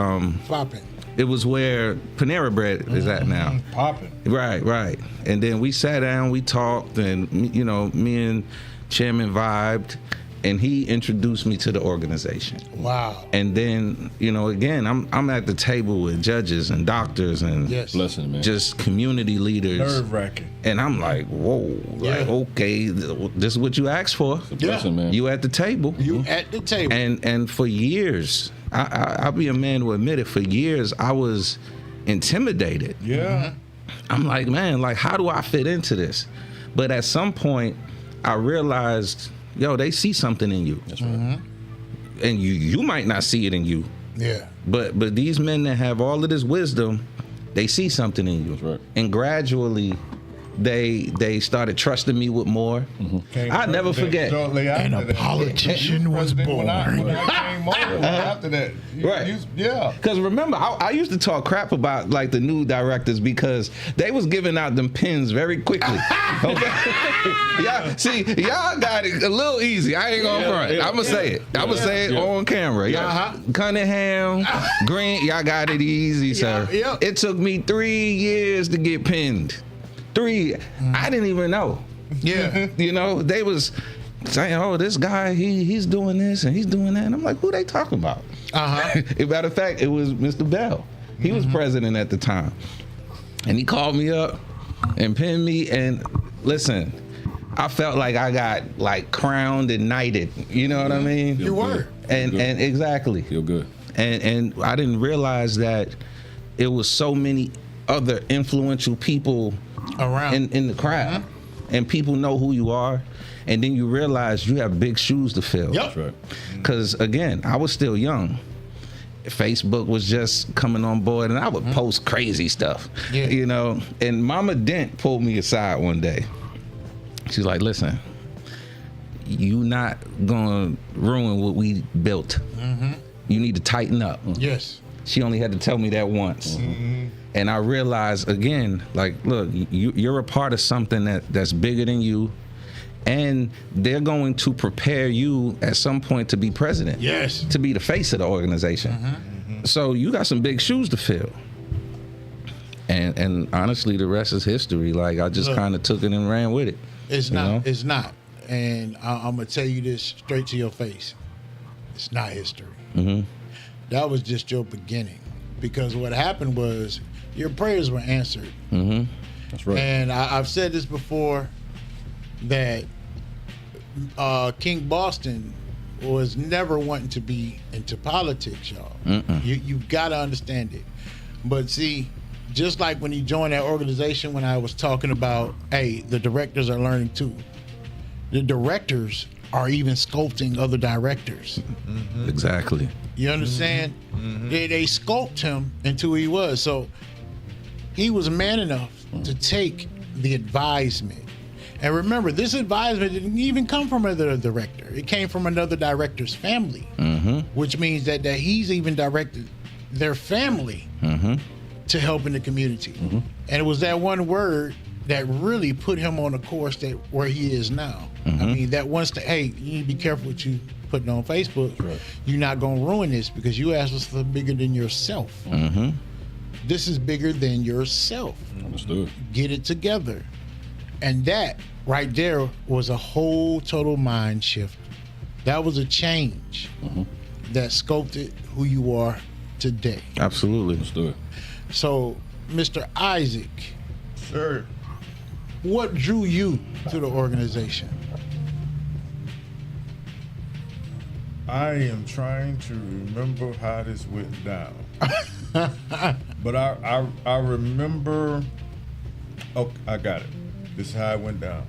Flopping. it was where Panera Bread is at now. Popping. Right. And then we sat down, we talked, and you know, me and Chairman vibed, and he introduced me to the organization. Wow. And then, you know, again, I'm at the table with judges and doctors and Blessing, man. just community leaders. Nerve-wracking. And I'm like, whoa, like, okay, this is what you asked for. It's a blessing, man. You at the table. You at the table. And for years, I'll be a man to admit it, for years I was intimidated. Yeah. I'm like, man, like, how do I fit into this? But at some point, I realized, yo, they see something in you. That's right. And you might not see it in you. Yeah. But these men that have all of this wisdom, they see something in you. That's right. And gradually, they started trusting me with more. I never forget. And a politician was born. When I came over after that. Right. Yeah. Because remember, I used to talk crap about like the new directors because they was giving out them pins very quickly. Okay? y'all got it a little easy. I ain't gonna front. I'm gonna say it. I'm gonna say it on camera. Cunningham, Green, y'all got it easy, sir. It took me 3 years to get pinned. 3. I didn't even know. Yeah. You know, they was saying, oh, this guy, he's doing this and he's doing that. And I'm like, who they talking about? Matter of fact, it was Mr. Bell. He was president at the time. And he called me up and pinned me. And listen, I felt like I got like crowned and knighted. You know what I mean? You were. And exactly. Feel good. And I didn't realize that it was so many other influential people Around. in the crowd, and people know who you are, and then you realize you have big shoes to fill. Yep. That's right. Because again, I was still young. Facebook was just coming on board, and I would post crazy stuff, you know. And Mama Dent pulled me aside one day. She's like, "Listen, you not gonna ruin what we built. You need to tighten up." Yes. She only had to tell me that once. And I realized again, like, look, you're a part of something that's bigger than you, and they're going to prepare you at some point to be president. Yes. To be the face of the organization. So you got some big shoes to fill. And honestly, the rest is history. Like, I just kind of took it and ran with it. It's you not. know? It's not. And I'm gonna tell you this straight to your face. It's not history. That was just your beginning, because what happened was your prayers were answered. That's right. And I've said this before, that King Boston was never wanting to be into politics, y'all. You've got to understand it. But see, just like when you join that organization, when I was talking about, hey, the directors are learning too. The directors are even sculpting other directors. Exactly. You understand? They sculpt him into who he was. So he was man enough to take the advisement. And remember, this advisement didn't even come from another director. It came from another director's family, which means that he's even directed their family to help in the community. And it was that one word that really put him on the course that where he is now. I mean, that once hey, you need to be careful what you putting on Facebook. Right. You're not going to ruin this because you asked us for bigger than yourself. This is bigger than yourself. Understood. Get it together. And that right there was a whole total mind shift. That was a change that sculpted who you are today. Absolutely. Understood. So, Mr. Isaac, Sir, what drew you to the organization? I am trying to remember how this went down. But I remember. Oh, I got it. This is how it went down.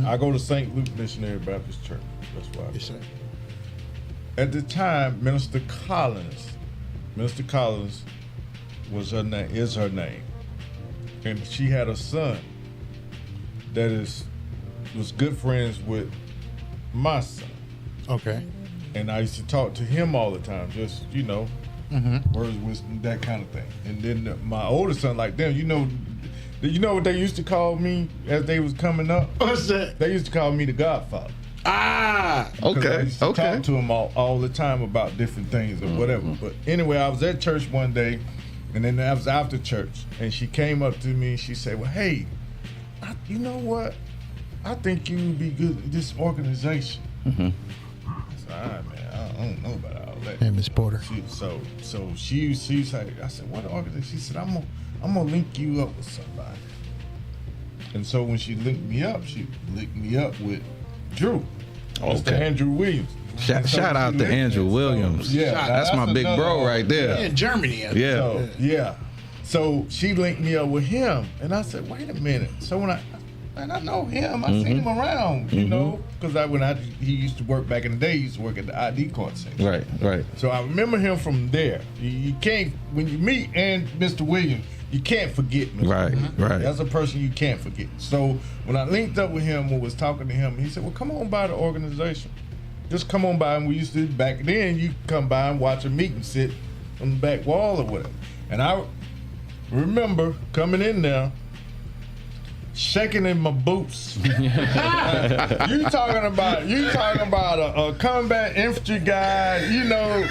I go to St. Luke Missionary Baptist Church. That's why. Yes, sir. At the time, Minister Collins was her name, is her name, and she had a son that was good friends with my son. Okay. And I used to talk to him all the time, just, words, wisdom, that kind of thing. And then my oldest son, like them, you know what they used to call me as they was coming up? What's that? They used to call me the Godfather. Ah! 'Cause I Okay. used to talk to him all the time about different things or whatever. But anyway, I was at church one day, and then I was after church, and she came up to me and she said, well, hey, you know what? I think you would be good at this organization. I said, all right, man, I don't know about all that. Hey, Miss Porter. She said, I said, what organization? She said, I'm gonna link you up with somebody. And so when she linked me up with Drew. Mr. Andrew Williams. Shout out to Andrew Williams. Yeah, that's my big bro right there. In Germany. Yeah. So she linked me up with him, and I said, "Wait a minute." So when I know him, I seen him around, you know, because he used to work back in the day. He used to work at the ID card section. Right. So I remember him from there. You can't, when you meet Mr. Williams, you can't forget Mr. Williams. Right. That's a person you can't forget. So when I linked up with him and was talking to him, he said, well, come on by the organization. Just come on by. And we used to, back then, you come by and watch a meeting, sit on the back wall or whatever. And I remember coming in there, shaking in my boots. You talking about a combat infantry guy, you know.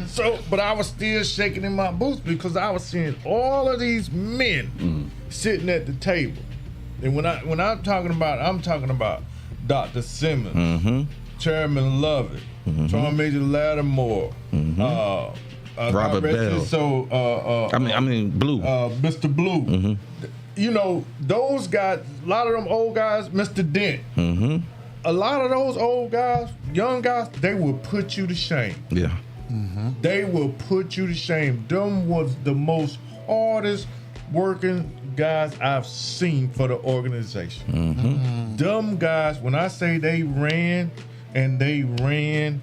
So, but I was still shaking in my boots because I was seeing all of these men sitting at the table. And when I'm talking about Dr. Simmons, Chairman Lovett, Sergeant Major Lattimore, Robert Bell. Blue. Mr. Blue. You know, those guys, a lot of them old guys, Mr. Dent, a lot of those old guys, young guys, they will put you to shame. Yeah. They will put you to shame. Them was the most hardest working guys I've seen for the organization. Them guys, when I say they ran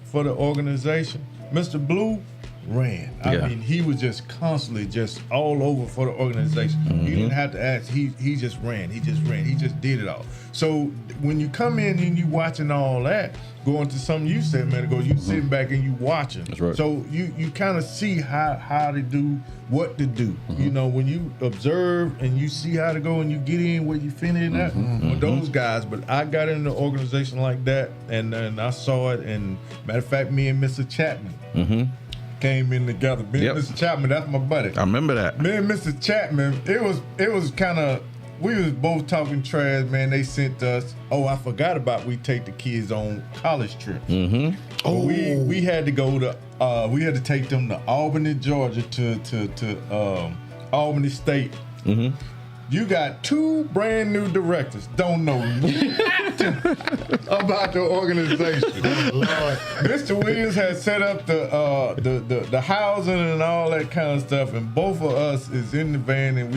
for the organization, Mr. Blue ran. I mean, he was just constantly just all over for the organization. You didn't have to ask. He just ran. He just did it all. So when you come in and you watching all that, going to something you said a minute ago, you sitting back and you watching. That's right. So you kind of see how to do, what to do. You know, when you observe and you see how to go and you get in where you fit in at with those guys. But I got in an organization like that, and I saw it. And matter of fact, me and Mr. Chapman came in together. Me and Mr. Chapman, that's my buddy. I remember that. Me and Mr. Chapman, it was kind of, we was both talking trash, man. They sent us, I forgot about we take the kids on college trips. We had to go to, we had to take them to Albany, Georgia to Albany State. You got two brand new directors, don't know nothing about the organization. Lord. Mr. Williams had set up the housing and all that kind of stuff, and both of us is in the van, and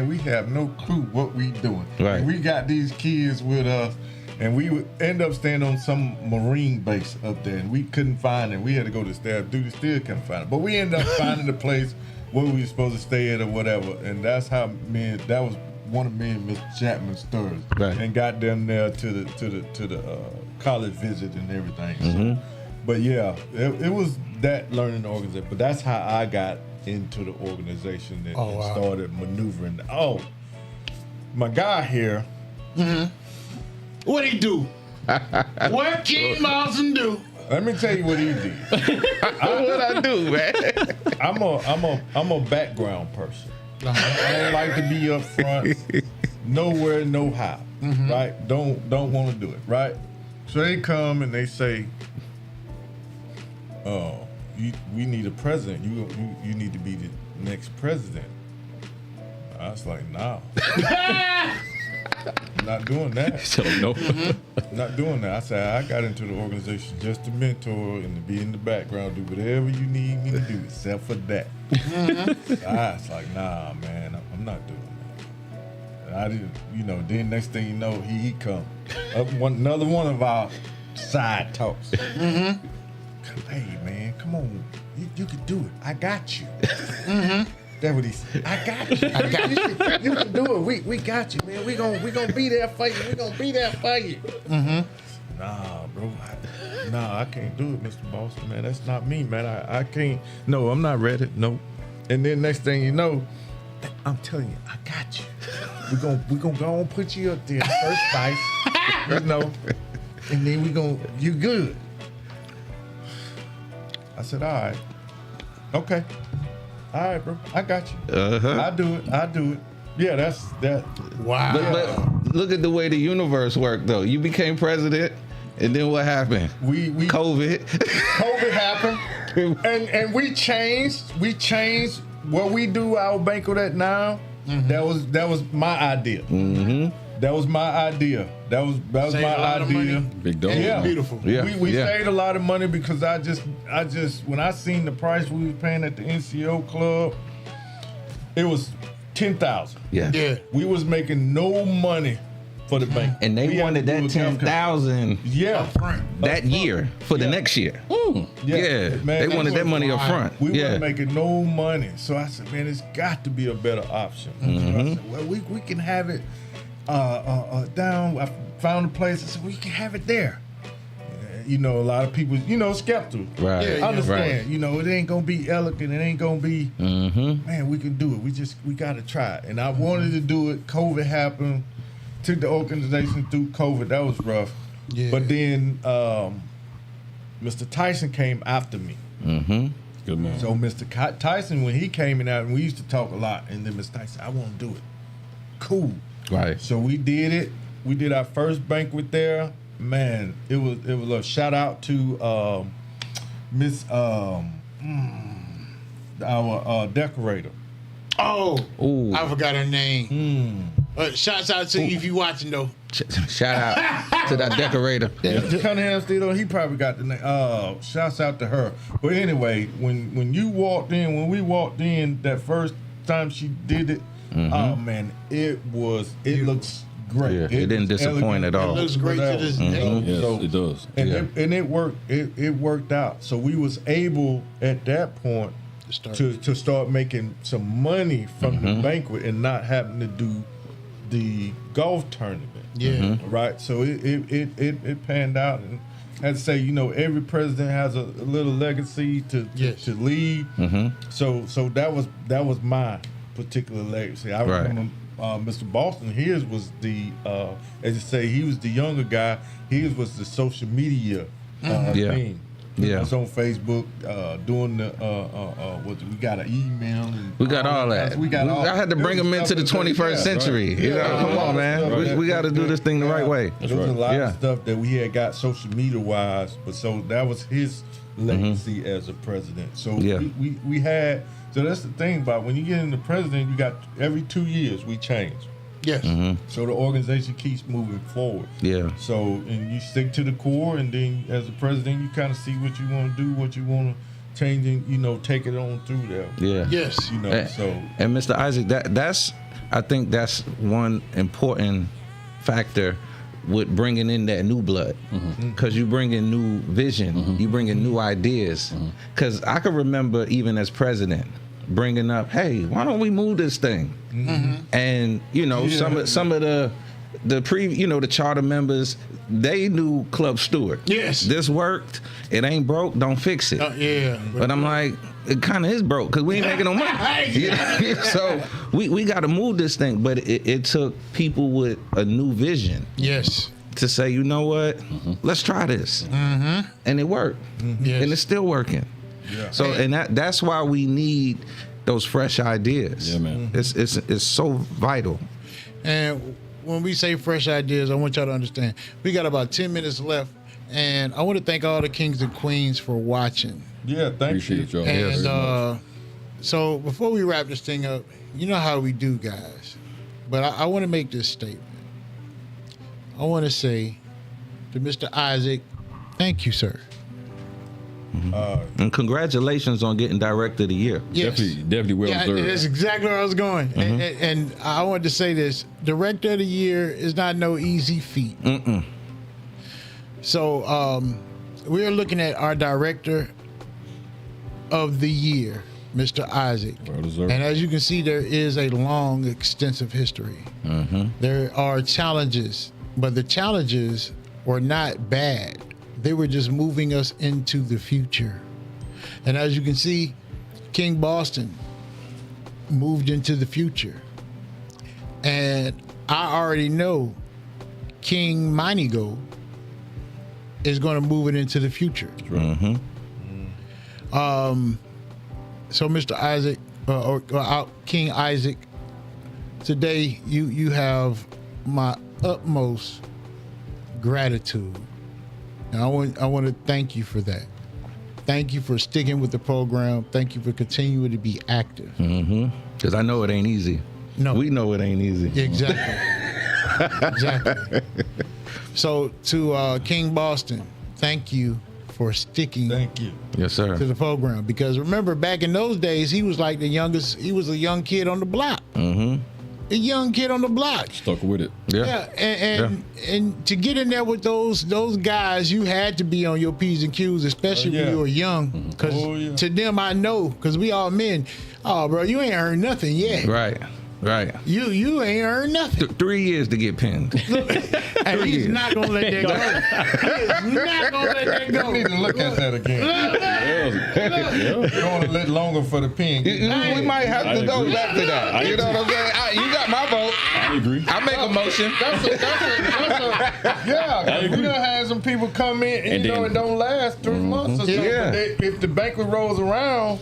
we have no clue what we doing. Right. And we got these kids with us, and we would end up staying on some Marine base up there, and we couldn't find it. We had to go to staff duty, still couldn't find it. But we ended up finding the place where we were supposed to stay at or whatever, and that's how that was one of me and Mr. Chapman stories, Right. and got them there to the college visit and everything. Mm-hmm. So, but yeah, it was that learning the organization. But that's how I got into the organization and, Oh, wow. and started maneuvering. Oh, my guy here. What'd he do? What King Lawson do? Let me tell you what he did. What I do, man? I'm a background person. I don't like to be up front, nowhere, no how. Right? Don't want to do it. Right? So they come and they say, "Oh, we need a president. You need to be the next president." I was like, "Nah, not doing that. Tell them no. Not doing that." I said, "I got into the organization just to mentor and to be in the background, do whatever you need me to do, except for that." I was like, "Nah, man, I'm not doing that." And I didn't, then next thing you know, he come. Another one of our side talks. Hey, man, come on. You can do it. I got you. That's what he said. I got you. I got you. You can do it. We got you, man. We gonna be there for you. We gonna be there for you. Nah, bro. I can't do it, Mr. Boston, man. That's not me, man. I can't. No, I'm not ready. No. And then next thing you know, I'm telling you, I got you. We gonna go and put you up there first vice, and then you good. I said, all right, okay. All right, bro. I got you. I do it. Yeah, that's that. Wow. But look at the way the universe worked, though. You became president, and then what happened? We COVID. COVID happened, and we changed. We changed what we do our banquet at now. That was my idea. That was my idea. That was Saved my a lot of idea. money. Big dog. And Yeah. it's beautiful. Yeah. We saved a lot of money because I just when I seen the price we was paying at the NCO club, it was $10,000. Yeah. We was making no money for the bank. And they We had wanted to that do a gift card. 10,000 Yeah. Up front. that year for the Yeah. next year. Yeah, Man, they wanted that money up front. We Yeah, weren't making no money. So I said, man, it's got to be a better option. So I said, well, we can have it down. I found a place. I said, we can have it there. A lot of people, skeptical. right. Yeah, yeah. Understand, it ain't gonna be elegant. It ain't gonna be, man, we can do it. We gotta try it. And I wanted to do it. COVID happened. Took the organization through COVID. That was rough. Yeah. But then Mr. Tyson came after me. Good man. So Mr. Tyson, when he came in out, and we used to talk a lot, and then Mr. Tyson, I want to do it. Cool. Right. So we did it. We did our first banquet there. Man, it was a shout out to Miss our decorator. Oh, Ooh. I forgot her name. Shouts out to you if you watching though. Shout out to that decorator. Mr. Cunningham still, he probably got the name. Shouts out to her. But anyway, when we walked in that first time she did it, oh man, it looks great. Yeah, it didn't was disappoint elegant. at all. It looks great to this day. Yes, So- it does. And Yeah. it worked. It worked out. So we was able at that point to start making some money from the banquet and not having to do the golf tournament. Yeah. Right. So it panned out, and I had to say, every president has a little legacy to Yes. to leave. So that was my particular legacy. I Right. remember Mr. Boston. His was the as you say, he was the younger guy. His was the social media Yeah. thing. Yeah. I was on Facebook doing the we got an email. And We got all that. We got all. I had to bring them into the 21st century. You know, come on, man. We got to do this thing the right way. There was a lot Yeah. of stuff that we had got social media wise, but so that was his legacy as a president. So Yeah. we had. So that's the thing about when you get into president, you got every 2 years we change. Yes. So the organization keeps moving forward. Yeah. So and you stick to the core, and then as a president, you kind of see what you want to do, what you want to change, and take it on through there. Yeah. Yes. So And Mr. Isaac, I think that's one important factor with bringing in that new blood, because you bring in new vision, you bring in new ideas. Because I can remember even as president, bringing up, hey, why don't we move this thing? And you know, some of the the charter members, they knew Club Stewart. Yes. This worked. It ain't broke. Don't fix it. Yeah. But I'm like, it kind of is broke because we ain't making no money. You know? So we got to move this thing. But it took people with a new vision. Yes. To say, you know what, let's try this. And it worked. Yes. And it's still working. Yeah. So, and that's why we need those fresh ideas. Yeah, man. It's so vital. And when we say fresh ideas, I want y'all to understand, we got about 10 minutes left. And I want to thank all the kings and queens for watching. Yeah, thank Appreciate you. y'all. And so before we wrap this thing up, you know how we do, guys. But I want to make this statement. I want to say to Mr. Isaac, thank you, sir. And congratulations on getting Director of the Year. Yes. Definitely well Yeah, deserved. that's exactly where I was going. And I wanted to say this. Director of the Year is not no easy feat. So we're looking at our Director of the Year, Mr. Isaac. Well deserved. And as you can see, there is a long, extensive history. There are challenges, but the challenges were not bad. They were just moving us into the future. And as you can see, King Boston moved into the future. And I already know King Minigo is going to move it into the future. So Mr. Isaac, King Isaac, today you have my utmost gratitude. And I want to thank you for that. Thank you for sticking with the program. Thank you for continuing to be active. Because I know it ain't easy. No. We know it ain't easy. Exactly. Exactly. So to King Boston, thank you for sticking Thank you. Yes, sir. to the program. Because remember, back in those days, he was like the youngest. He was a young kid on the block. A young kid on the block. Stuck with it. Yeah, and to get in there with those guys, you had to be on your P's and Q's, especially when you were young. Because to them, I know, because we all men. Oh, bro, you ain't earned nothing yet. Right. You ain't earned nothing. 3 years to get pinned. And he's not gonna let that go. He is not gonna let that go. I need to look at that again. You want to let longer for the pen. We might have to go back to that. You know what I'm saying? You got my vote. I agree. I make a motion. Yeah, we done had some people come in and you know it don't last 3 months or so. Yeah. But if the banquet rolls around,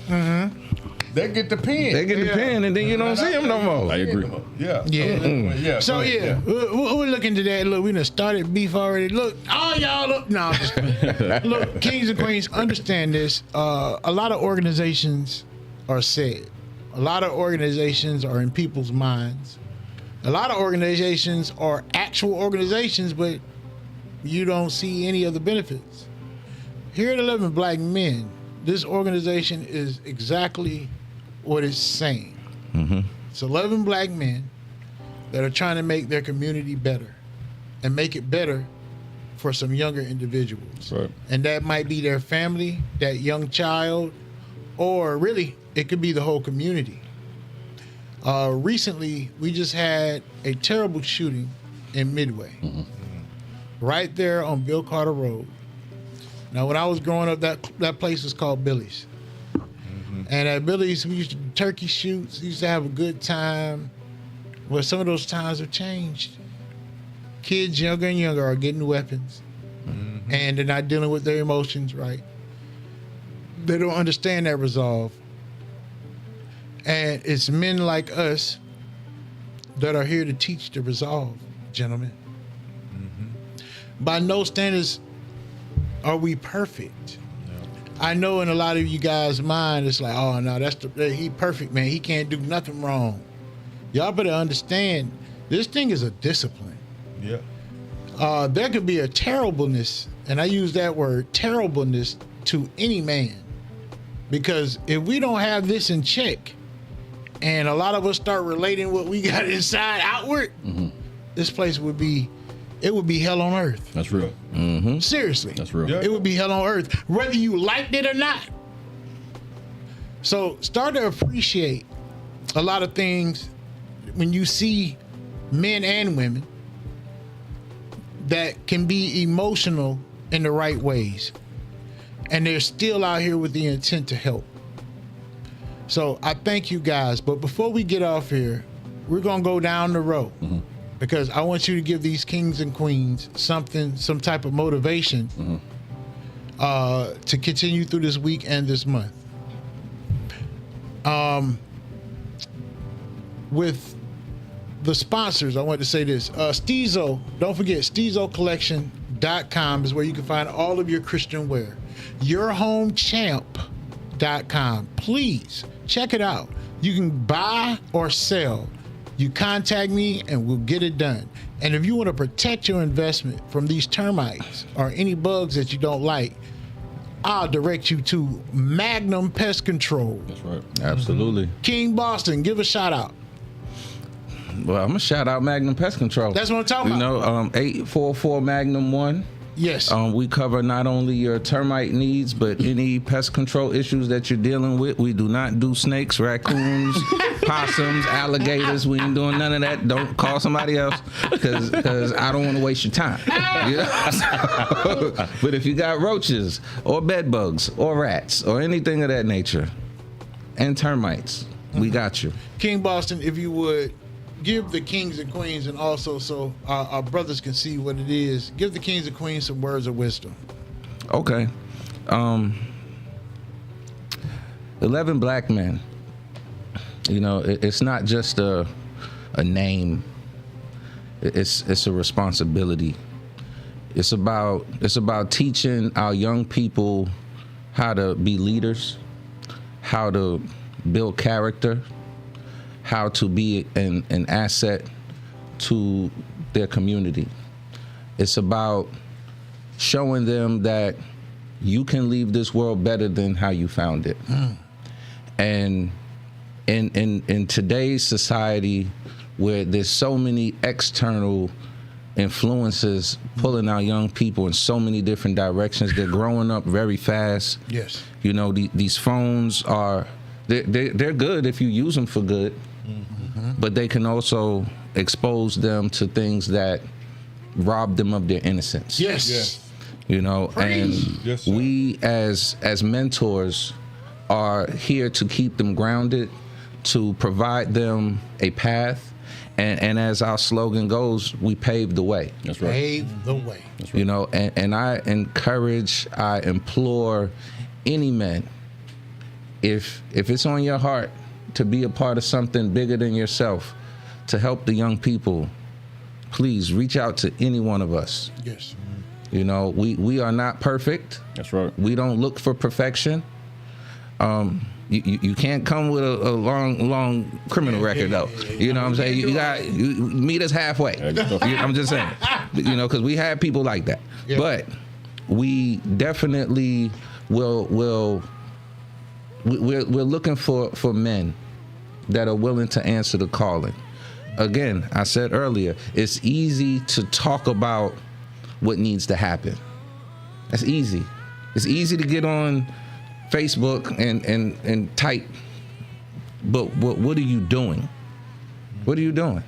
they get the pen. They get the pin, and then you don't see them no more. I agree. Yeah. So yeah. we're looking to that. Look, we done started beef already. Look, all y'all look. No, I'm just kidding. Look, kings and queens, understand this. A lot of organizations are said. A lot of organizations are in people's minds. A lot of organizations are actual organizations, but you don't see any of the benefits. Here at 11 Black Men, this organization is exactly what it's saying. It's 11 black men that are trying to make their community better and make it better for some younger individuals. Right. And that might be their family, that young child, or really, it could be the whole community. Recently, we just had a terrible shooting in Midway, right there on Bill Carter Road. Now, when I was growing up, that place was called Billy's. And at Billy's, we used to do turkey shoots. We used to have a good time. Well, some of those times have changed. Kids younger and younger are getting weapons. And they're not dealing with their emotions right. They don't understand that resolve. And it's men like us that are here to teach the resolve, gentlemen. By no standards are we perfect. I know in a lot of you guys' mind, it's like, oh no, he perfect, man. He can't do nothing wrong. Y'all better understand, this thing is a discipline. Yeah. There could be a terribleness, and I use that word, terribleness, to any man. Because if we don't have this in check, and a lot of us start relating what we got inside outward, this place would be hell on earth. That's real. Seriously. That's real. Yeah. It would be hell on earth, whether you liked it or not. So start to appreciate a lot of things when you see men and women that can be emotional in the right ways, and they're still out here with the intent to help. So I thank you guys, but before we get off here, we're gonna go down the road because I want you to give these kings and queens some type of motivation to continue through this week and this month. With the sponsors, I want to say this. Steezo, don't forget, SteezoCollection.com is where you can find all of your Christian wear. YourHomeChamp.com. Please check it out. You can buy or sell. You contact me and we'll get it done. And if you want to protect your investment from these termites or any bugs that you don't like, I'll direct you to Magnum Pest Control. That's right. Absolutely. King Boston, give a shout out. Well, I'm gonna shout out Magnum Pest Control. That's what I'm talking about. 844 Magnum 1. Yes. We cover not only your termite needs, but any pest control issues that you're dealing with. We do not do snakes, raccoons, possums, alligators. We ain't doing none of that. Don't call somebody else because I don't want to waste your time. You know? But if you got roaches or bed bugs or rats or anything of that nature and termites, we got you. King Boston, if you would, give the kings and queens, and also so our brothers can see what it is, give the kings and queens some words of wisdom. Okay. 11 black men. You know, it's not just a name. It's a responsibility. It's about teaching our young people how to be leaders, how to build character, how to be an asset to their community. It's about showing them that you can leave this world better than how you found it. And in today's society, where there's so many external influences pulling our young people in so many different directions, they're growing up very fast. Yes. You know, these phones they're good if you use them for good. But they can also expose them to things that rob them of their innocence. Yes. You know, and Yes, sir. we as mentors are here to keep them grounded, to provide them a path, and as our slogan goes, we pave the way. That's right. Pave the way. You know, and I implore any man, if it's on your heart to be a part of something bigger than yourself, to help the young people, please reach out to any one of us. Yes. You know, we are not perfect. That's right. We don't look for perfection. You can't come with a long criminal record though. You know what I'm saying? You meet us halfway. I'm just saying. You know, because we have people like that. Yeah. But we definitely we're looking for men that are willing to answer the calling. Again, I said earlier, it's easy to talk about what needs to happen. That's easy. It's easy to get on Facebook and type, but what are you doing? What are you doing?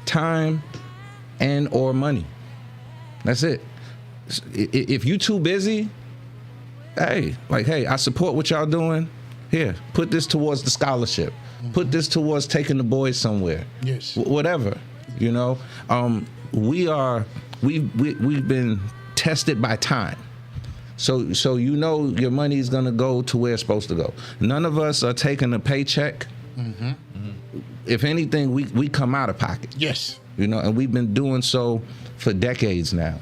Time and or money. That's it. If you too busy, hey, I support what y'all doing. Here, put this towards the scholarship. Put this towards taking the boys somewhere. Yes. Whatever, you know. We've been tested by time. So you know your money is gonna go to where it's supposed to go. None of us are taking a paycheck. If anything, we come out of pocket. Yes. You know, and we've been doing so for decades now.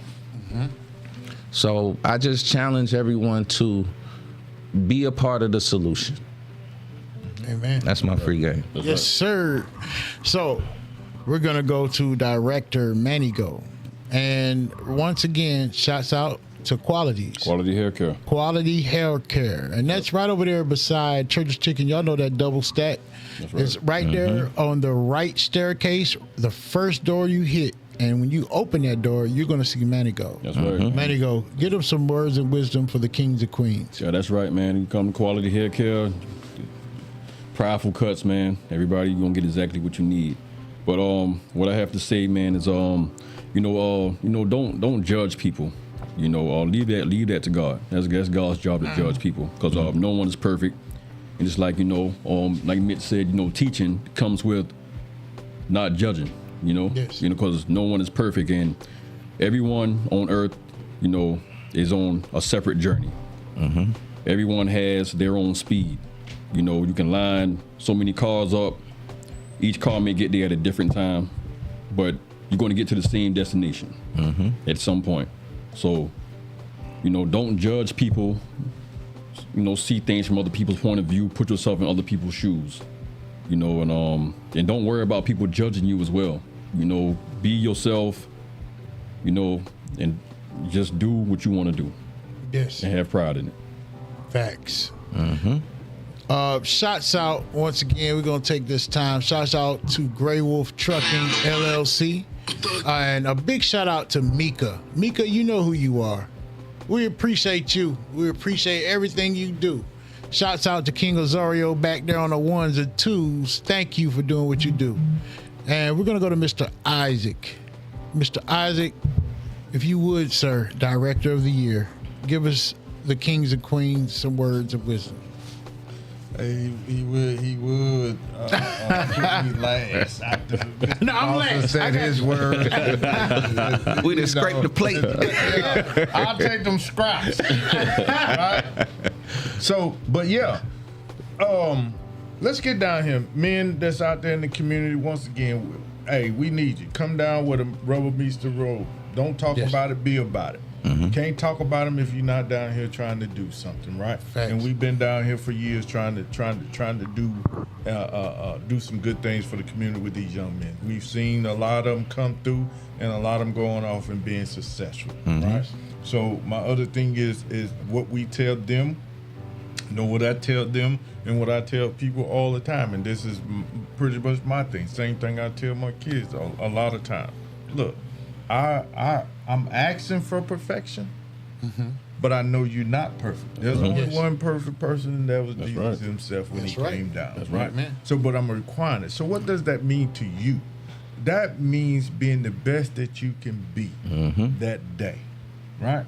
So I just challenge everyone to be a part of the solution. Amen. That's my free game. That's Yes, sir. So we're gonna go to director Manigo, and once again, shouts out to Qualities. Quality hair care. Quality Hair Care, and that's right over there beside Church's Chicken. Y'all know that double stack. That's right. It's right there on the right staircase, the first door you hit, and when you open that door, you're gonna see Manigo. That's right. Manigo, give them some words of wisdom for the kings and queens. Yeah, that's right, man. You come to Quality Hair Care. prideful cuts, man. Everybody, you gonna get exactly what you need. But what I have to say, man, is don't judge people. Leave that to God. That's God's job to judge people, because no one is perfect. And it's like like Mitch said, teaching comes with not judging. Yes. Because no one is perfect, and everyone on earth, is on a separate journey. Mm-hmm. Everyone has their own speed. You can line so many cars up. Each car may get there at a different time, but you're going to get to the same destination at some point. So, don't judge people. See things from other people's point of view. Put yourself in other people's shoes. And don't worry about people judging you as well. Be yourself. And just do what you want to do. Yes. And have pride in it. Facts. Mm-hmm. Shots out once again. We're gonna take this time. Shots out to Grey Wolf Trucking LLC, and a big shout out to Mika. Mika, you know who you are. We appreciate you. We appreciate everything you do. Shots out to King Azario back there on the ones and twos. Thank you for doing what you do. And we're gonna go to Mr. Isaac. Mr. Isaac, if you would, sir, Director of the Year, give us the kings and queens some words of wisdom. He would put me last. No, I'm last. Said his word. We done scraped the plate. I'll take them scraps. Right? So, but yeah, let's get down here, men that's out there in the community. Once again, hey, we need you. Come down where the rubber meets the road. Don't talk about it. Be about it. Mm-hmm. Can't talk about them if you're not down here trying to do something, right? Facts. And we've been down here for years trying to do some good things for the community with these young men. We've seen a lot of them come through, and a lot of them going off and being successful, right? So my other thing is what we tell them. What I tell them and what I tell people all the time, and this is pretty much my thing. Same thing I tell my kids a lot of time. Look, I'm asking for perfection, but I know you're not perfect. There's only one perfect person, and that was Jesus himself when he came down. That's right, man. So, but I'm requiring it. So, what does that mean to you? That means being the best that you can be that day, right?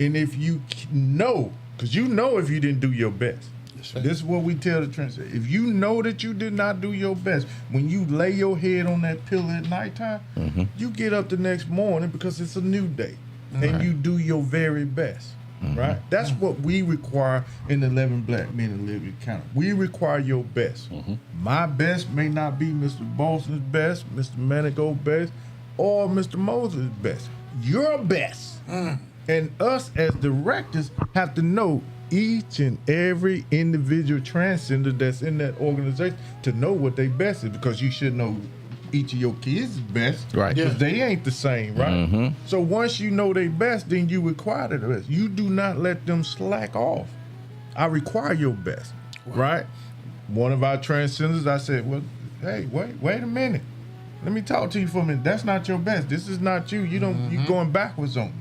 And if you know, because you know if you didn't do your best. This is what we tell the translator. If you know that you did not do your best, when you lay your head on that pillow at nighttime, you get up the next morning because it's a new day, and you do your very best, right? That's what we require in 11 Black Men in Living County. We require your best. My best may not be Mr. Boston's best, Mr. Manigo's best, or Mr. Moses' best. Your best. And us as directors have to know each and every individual transgender that's in that organization to know what they best is, because you should know each of your kids' best, Right? Because they ain't the same, right? So once you know they best, then you require the best. You do not let them slack off. I require your best, right? One of our transgenders, I said, well, hey, wait a minute. Let me talk to you for a minute. That's not your best. This is not you. You don't. You going backwards on me.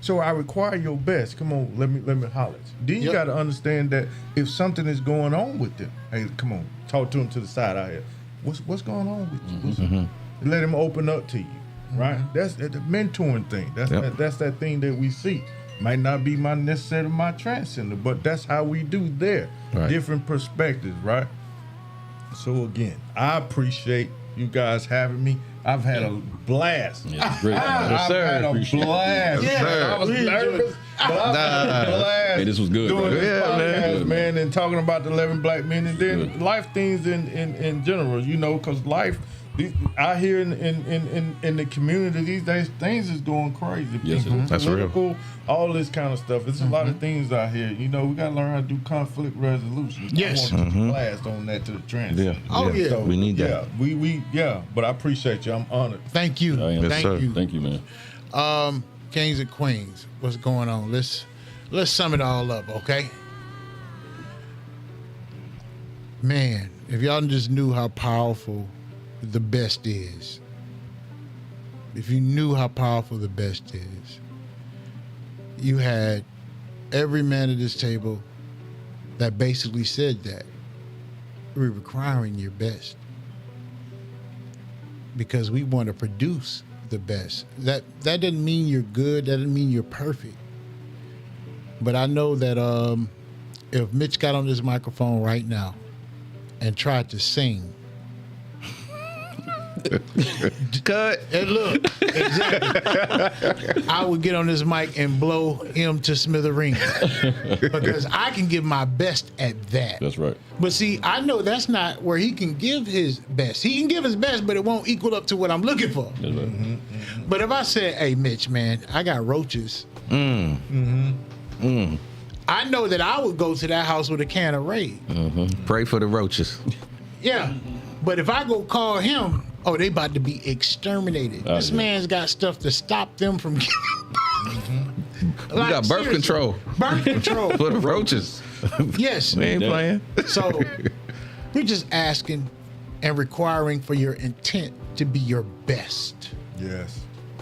So I require your best. Come on, let me holler. Then you got to understand that if something is going on with them, hey, come on, talk to them to the side out here. What's going on with you? Let them open up to you, right? That's the mentoring thing. That's that thing that we see. Might not be necessarily my transgender, but that's how we do there. Right. Different perspectives, right? So again, I appreciate you guys having me. I've had a blast. Yeah, it's great. I've had a blast. Yes, sir. I was nervous, but I've had a blast. Hey, this was good, doing bro. this Yeah, podcast, man, and talking about the 11 Black Men, and then life things in general, because life out here in the community these days, things is going crazy. Yes, it is. That's real. Political, all this kind of stuff. It's a lot of things out here. We got to learn how to do conflict resolution. Yes. I want to blast on that to the trans. Yeah. Oh, yeah. We need that. But I appreciate you. I'm honored. Thank you. I am. Yes, sir. Thank you, man. Kings and queens, what's going on? Let's sum it all up, okay? Man, if y'all just knew how powerful the best is, if you knew how powerful the best is, you had every man at this table that basically said that. we're requiring your best because we want to produce the best. That doesn't mean you're good. That doesn't mean you're perfect. But I know that if Mitch got on this microphone right now and tried to sing, Cut. and look, exactly, I would get on this mic and blow him to smithereens because I can give my best at that. That's right. But see, I know that's not where he can give his best. He can give his best, but it won't equal up to what I'm looking for. That's right. But if I said, "Hey, Mitch, man, I got roaches," I know that I would go to that house with a can of Raid. Pray for the roaches. Yeah. But if I go call him, oh, they about to be exterminated. This yeah. man's got stuff to stop them from giving We got birth seriously. control Birth control. for the roaches. Yes. We ain't Yeah. playing. So we're just asking and requiring for your intent to be your best. Yes.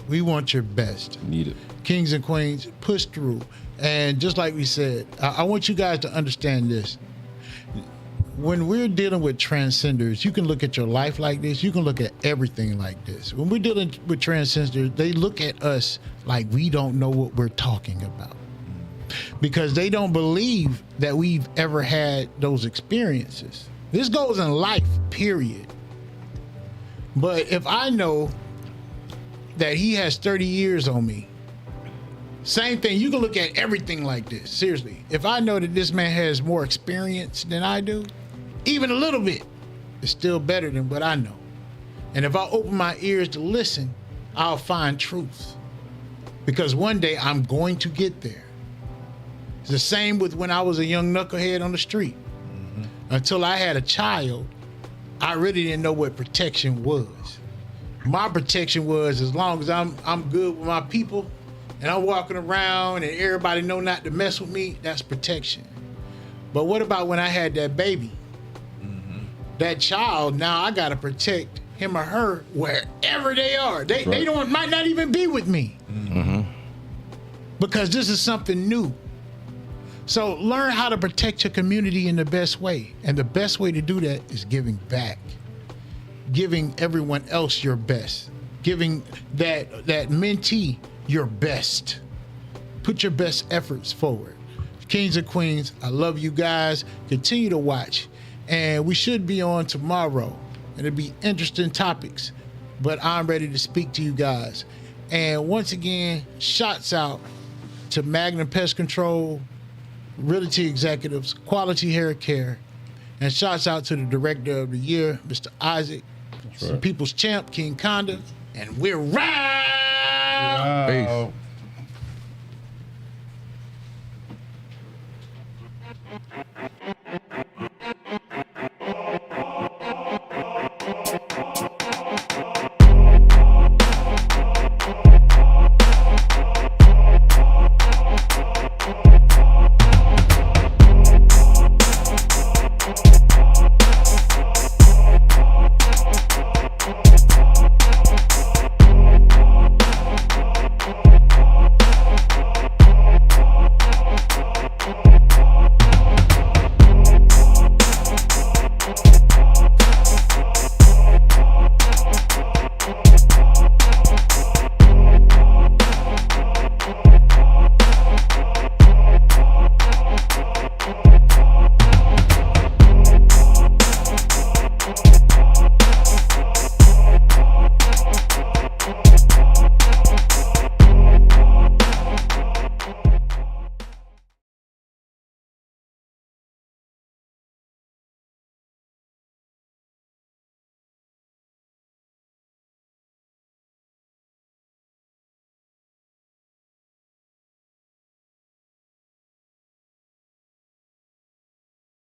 We want your best. Need it. Kings and queens, push through. And just like we said, I want you guys to understand this. When we're dealing with transcenders, you can look at your life like this. You can look at everything like this. When we're dealing with transcenders, they look at us like we don't know what we're talking about because they don't believe that we've ever had those experiences. This goes in life, period. But if I know that he has 30 years on me, same thing, you can look at everything like this. Seriously, if I know that this man has more experience than I do, even a little bit, it's still better than what I know. And if I open my ears to listen, I'll find truth. Because one day I'm going to get there. It's the same with when I was a young knucklehead on the street. Until I had a child, I really didn't know what protection was. My protection was as long as I'm good with my people and I'm walking around and everybody know not to mess with me, that's protection. But what about when I had that baby? That child, now I gotta protect him or her wherever they are. They might not even be with me. Because this is something new. So learn how to protect your community in the best way. And the best way to do that is giving back. Giving everyone else your best. Giving that mentee your best. Put your best efforts forward. Kings and queens, I love you guys. Continue to watch. And we should be on tomorrow. And it'll be interesting topics. But I'm ready to speak to you guys. And once again, shots out to Magnum Pest Control, Realty Executives, Quality Hair Care, and shouts out to the Director of the Year, Mr. Isaac, right. People's Champ, King Conda, and we're right. Peace.